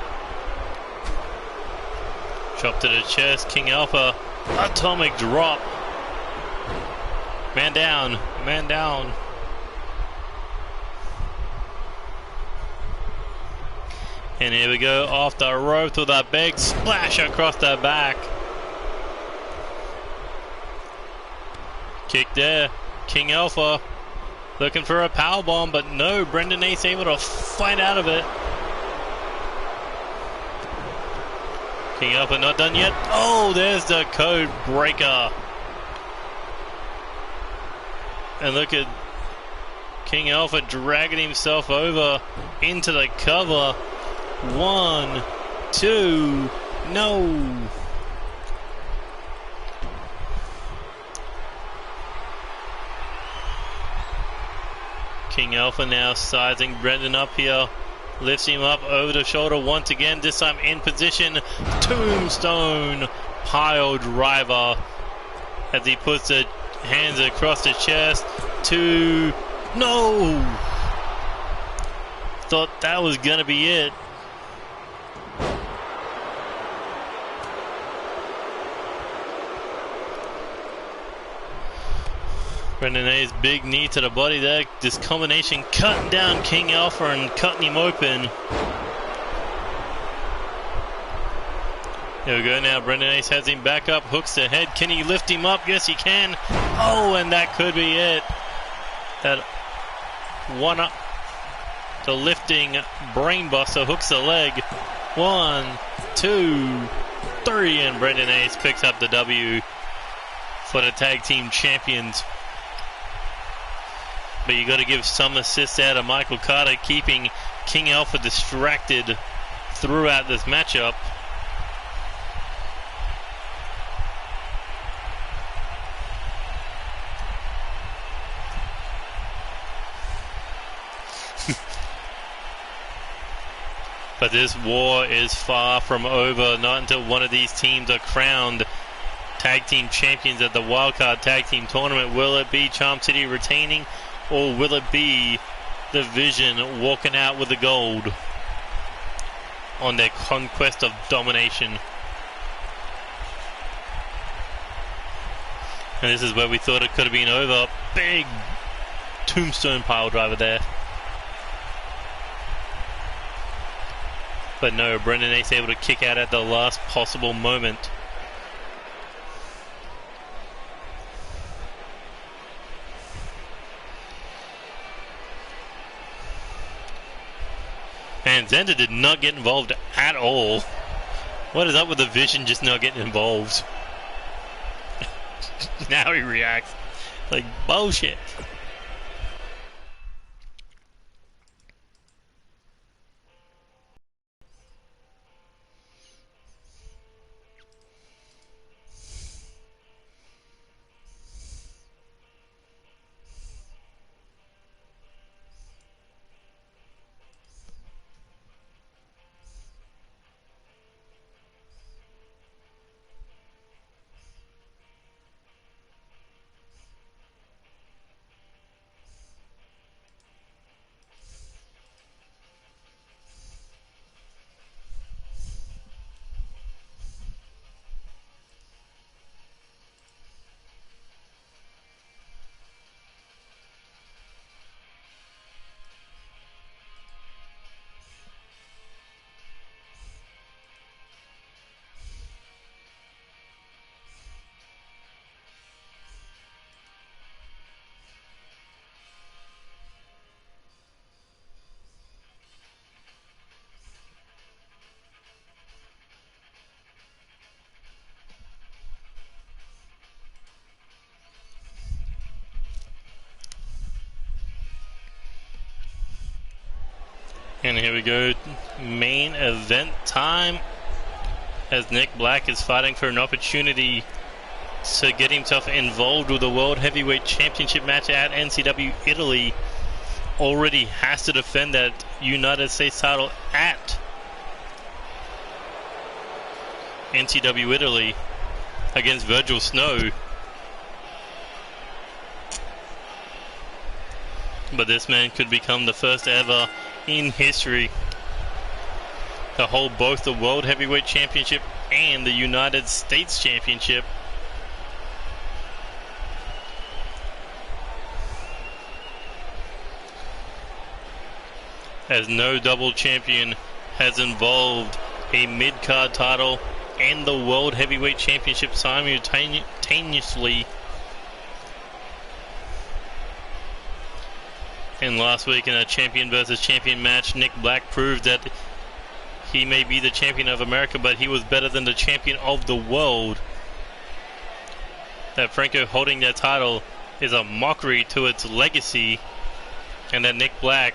Chop to the chest, King Alpha, atomic drop. Man down, man down. And here we go, off the rope with a big splash across the back. Kick there, King Alpha looking for a powerbomb, but no, Brendan Ace able to fight out of it. King Alpha not done yet. Oh, there's the code breaker. And look at King Alpha dragging himself over into the cover. 1, 2, no. King Alpha now sizing Brendan up here. Lifts him up over the shoulder once again, this time in position. Tombstone pile driver as he puts the hands across the chest. 2, no! Thought that was gonna be it. Brendan Ace, big knee to the body there. This combination cutting down King Alpha and cutting him open. Here we go now. Brendan Ace has him back up, hooks the head. Can he lift him up? Yes, he can. Oh, and that could be it. That one up. The lifting brainbuster hooks the leg. 1, 2, 3, and Brendan Ace picks up the W for the tag team champions. But you got to give some assist out of Michael Carter, keeping King Alpha distracted throughout this matchup. But this war is far from over, not until one of these teams are crowned tag team champions at the Wildcard Tag Team Tournament. Will it be Charm City retaining, or will it be the Vision walking out with the gold on their conquest of domination? And this is where we thought it could have been over. Big tombstone pile driver there. But no, Brendan Ace able to kick out at the last possible moment. And Xander did not get involved at all. What is up with the Vision just not getting involved? Now he reacts like bullshit. And here we go, main event time, as Nick Black is fighting for an opportunity to get himself involved with the World Heavyweight Championship match at NCW Italy. Already has to defend that United States title at NCW Italy against Virgil Snow. But this man could become the first ever in history to hold both the World Heavyweight Championship and the United States Championship. As no double champion has involved a mid-card title and the World Heavyweight Championship simultaneously. And last week in a champion versus champion match, Nick Black proved that he may be the champion of America, but he was better than the champion of the world. That Franco holding that title is a mockery to its legacy, and that Nick Black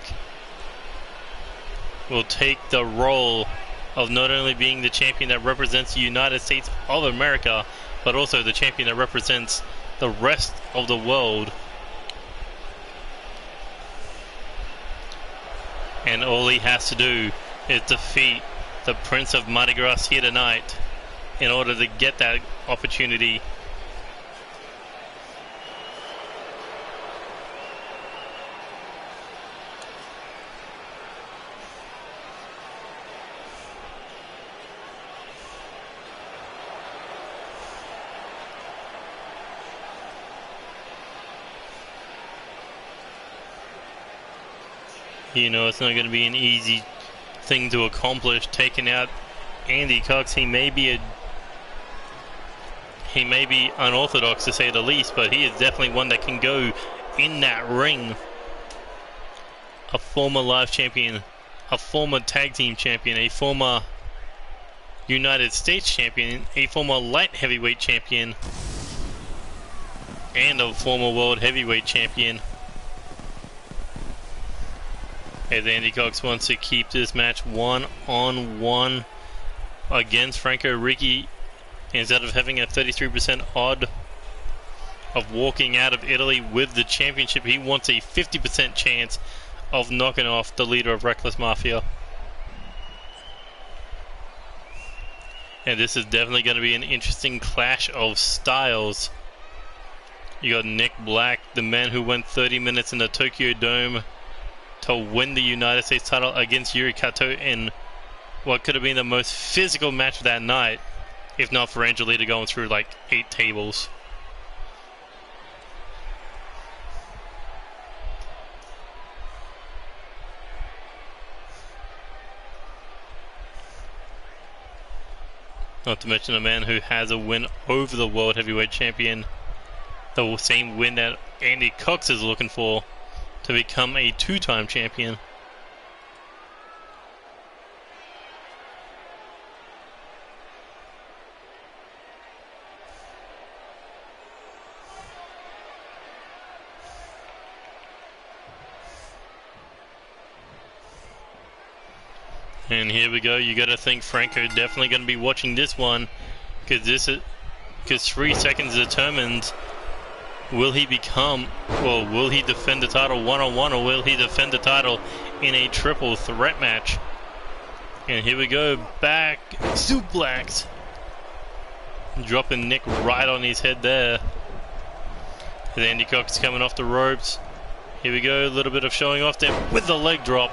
will take the role of not only being the champion that represents the United States of America, but also the champion that represents the rest of the world. And all he has to do is defeat the Prince of Mardi Gras here tonight in order to get that opportunity. You know, it's not going to be an easy thing to accomplish, taking out Andy Cox. He may be unorthodox to say the least, but he is definitely one that can go in that ring. A former live champion, a former tag team champion, a former United States champion, a former light heavyweight champion, and a former world heavyweight champion. As Andy Cox wants to keep this match 1-on-1 against Franco Ricci, instead of having a 33% odd of walking out of Italy with the championship, he wants a 50% chance of knocking off the leader of Reckless Mafia. And this is definitely going to be an interesting clash of styles. You got Nick Black, the man who went 30 minutes in the Tokyo Dome to win the United States title against Yuri Kato in what could have been the most physical match of that night, if not for Angelita going through like 8 tables. Not to mention a man who has a win over the World Heavyweight Champion, the same win that Andy Cox is looking for to become a 2-time champion. And here we go. You got to think Franco definitely going to be watching this one, because 3 seconds determines will he defend the title 1-on-1, or will he defend the title in a triple threat match? And here we go, back suplex, dropping Nick right on his head there. As Andy Cox coming off the ropes. Here we go, a little bit of showing off there with the leg drop.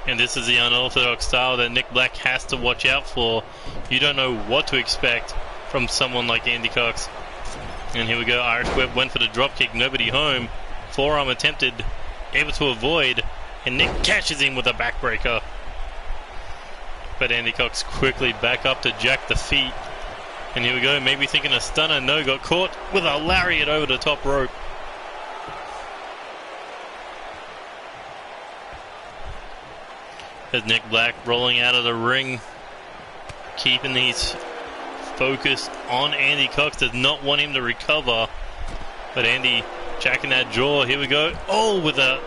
And this is the unorthodox style that Nick Black has to watch out for. You don't know what to expect from someone like Andy Cox. And here we go, Irish Whip went for the drop kick, nobody home. Forearm attempted, able to avoid, and Nick catches him with a backbreaker. But Andy Cox quickly back up to jack the feet. And here we go, maybe thinking a stunner, no, got caught with a lariat over the top rope. As Nick Black rolling out of the ring, keeping these focused on Andy Cox, does not want him to recover. But Andy jacking that jaw, here we go. Oh, with a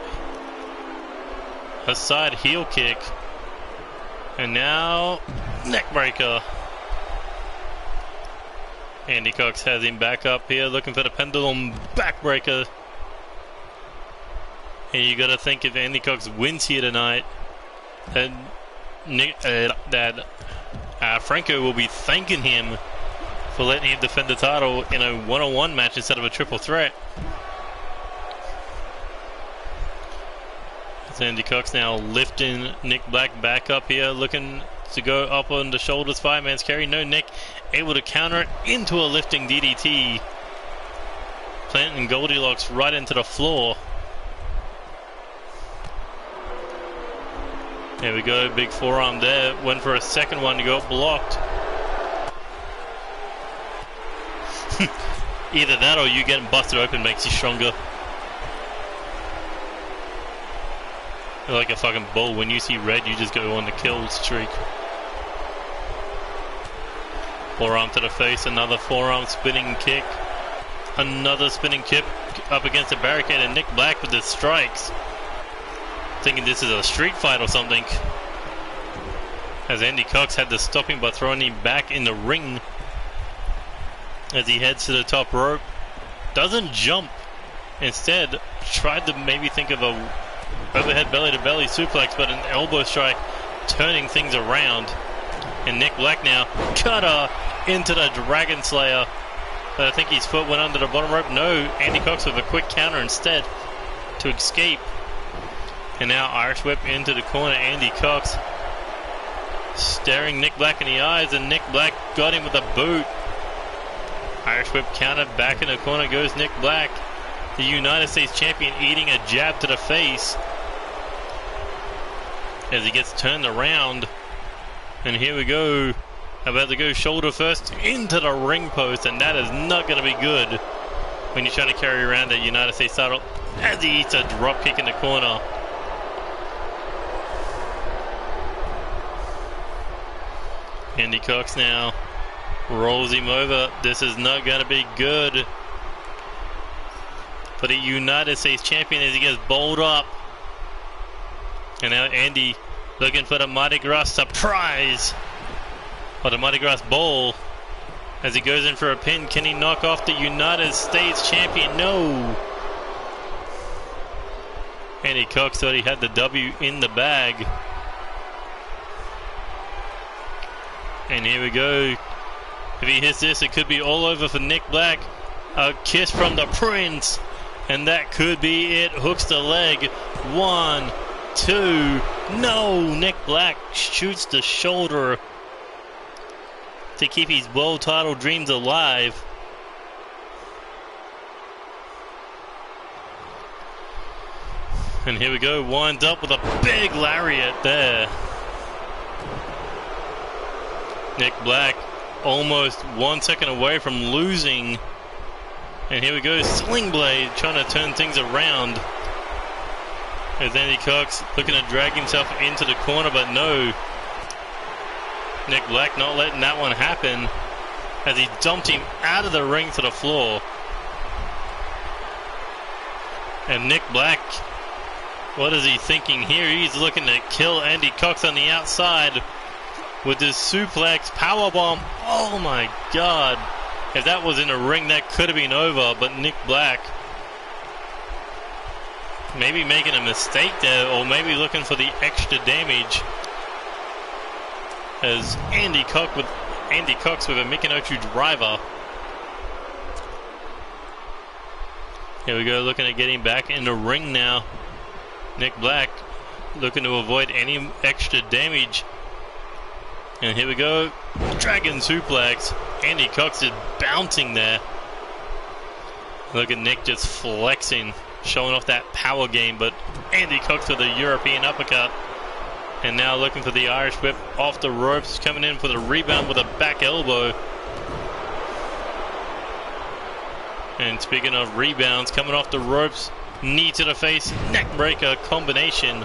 side heel kick. And now, neck breaker. Andy Cox has him back up here, looking for the pendulum backbreaker. And you gotta think if Andy Cox wins here tonight, Franco will be thanking him for letting him defend the title in a 1-on-1 match instead of a triple threat. As Andy Cox now lifting Nick Black back up here, looking to go up on the shoulders, fireman's carry. No, Nick able to counter it into a lifting DDT, planting Goldilocks right into the floor. There we go, big forearm there. Went for a second one to go blocked. Either that or you getting busted open makes you stronger. You're like a fucking bull. When you see red, you just go on the kill streak. Forearm to the face, another forearm spinning kick. Another spinning kick up against the barricade, and Nick Black with the strikes. Thinking this is a street fight or something, as Andy Cox had to stop him by throwing him back in the ring as he heads to the top rope. Doesn't jump, instead tried to maybe think of a overhead belly to belly suplex, but an elbow strike turning things around. And Nick Black now cutter into the Dragon Slayer, but I think his foot went under the bottom rope. No, Andy Cox with a quick counter instead to escape. And now Irish Whip into the corner. Andy Cox staring Nick Black in the eyes, and Nick Black got him with a boot. Irish Whip counter, back in the corner goes Nick Black, the United States champion, eating a jab to the face as he gets turned around. And here we go, about to go shoulder first into the ring post, and that is not going to be good when you're trying to carry around that United States title, as he eats a drop kick in the corner. Andy Cox now rolls him over. This is not going to be good. for the United States champion as he gets bowled up. And now Andy looking for the Mardi Gras surprise. Or the Mardi Gras bowl. As he goes in for a pin. Can he knock off the United States champion? No. Andy Cox thought he had the W in the bag. And here we go. If he hits this, it could be all over for Nick Black. A kiss from the Prince. And that could be it. Hooks the leg. 1, 2. No! Nick Black shoots the shoulder to keep his world title dreams alive. And here we go. Winds up with a big lariat there. Nick Black almost 1 second away from losing. And here we go, Sling Blade trying to turn things around. As Andy Cox looking to drag himself into the corner, but no. Nick Black not letting that one happen as he dumped him out of the ring to the floor. And Nick Black, what is he thinking here? He's looking to kill Andy Cox on the outside with this suplex powerbomb. Oh my God. If that was in a ring, that could have been over. But Nick Black maybe making a mistake there, or maybe looking for the extra damage. As Andy Cox with a Michinoku driver. Here we go, looking at getting back in the ring now. Nick Black looking to avoid any extra damage. And here we go, Dragon Suplex. Andy Cox is bouncing there. Look at Nick just flexing, showing off that power game, but Andy Cox with a European uppercut. And now looking for the Irish whip off the ropes, coming in for the rebound with a back elbow. And speaking of rebounds, coming off the ropes, knee to the face, neck breaker combination.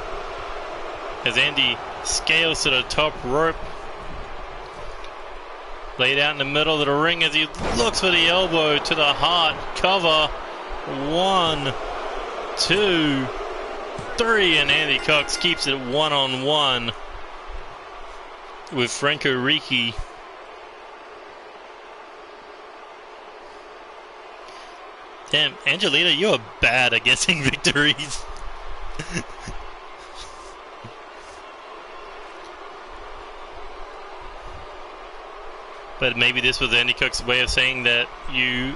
As Andy scales to the top rope. Laid out in the middle of the ring as he looks for the elbow to the heart. Cover. 1, 2, 3, and Andy Cox keeps it one-on-one with Franco Ricci. Damn, Angelina, you're bad at guessing victories. But maybe this was Andy Cox's way of saying that you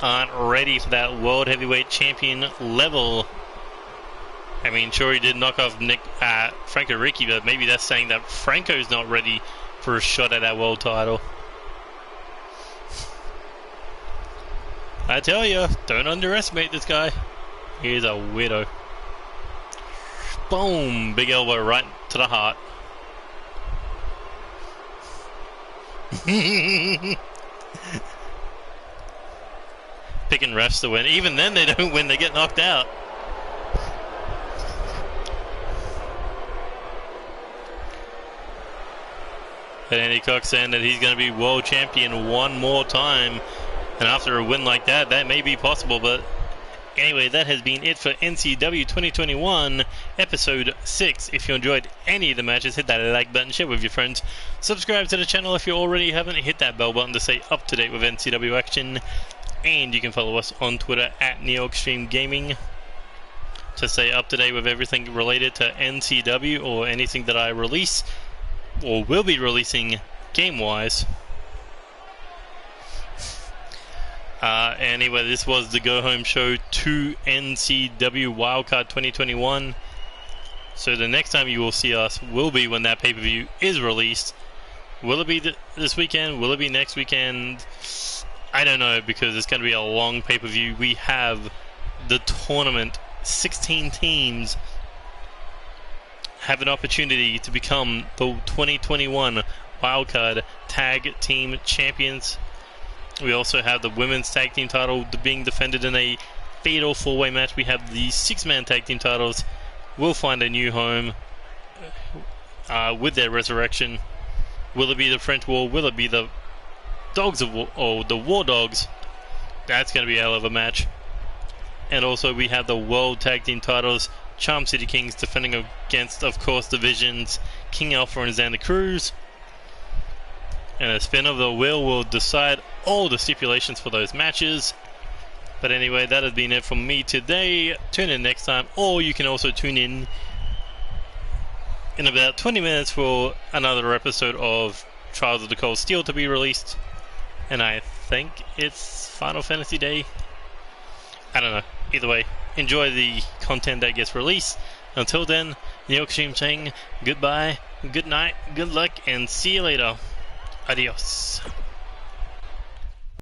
aren't ready for that World Heavyweight Champion level. I mean, sure, he did knock off Franco Ricci, but maybe that's saying that Franco's not ready for a shot at that world title. I tell you, don't underestimate this guy. He's a weirdo. Boom! Big elbow right to the heart. Picking refs to win. Even then they don't win, they get knocked out. But Andy Cox saying that he's going to be world champion one more time. And after a win like that, that may be possible. But anyway, that has been it for NCW 2021 Episode 6. If you enjoyed any of the matches, hit that like button, share with your friends. Subscribe to the channel if you already haven't. Hit that bell button to stay up to date with NCW action. And you can follow us on Twitter at NeoExtremeGaming to stay up to date with everything related to NCW or anything that I release or will be releasing game-wise. Anyway, this was the Go Home Show to NCW Wildcard 2021. So the next time you will see us will be when that pay-per-view is released. Will it be this weekend? Will it be next weekend? I don't know, because it's going to be a long pay-per-view. We have the tournament. 16 teams have an opportunity to become the 2021 Wildcard Tag Team Champions. We also have the Women's Tag Team title being defended in a fatal four-way match. We have the 6-man Tag Team titles will find a new home with their resurrection. Will it be the French War? Will it be the Dogs of War, or the War Dogs? That's going to be a hell of a match. And also we have the World Tag Team titles. Charm City Kings defending against, of course, divisions King Alpha and Xander Cruz. And a spin of the wheel will decide all the stipulations for those matches. But anyway, that has been it from me today. Tune in next time, or you can also tune in about 20 minutes for another episode of Trials of the Cold Steel to be released. And I think it's Final Fantasy Day. I don't know. Either way, enjoy the content that gets released. Until then, Neo Extreme saying goodbye, good night, good luck, and see you later. Adios.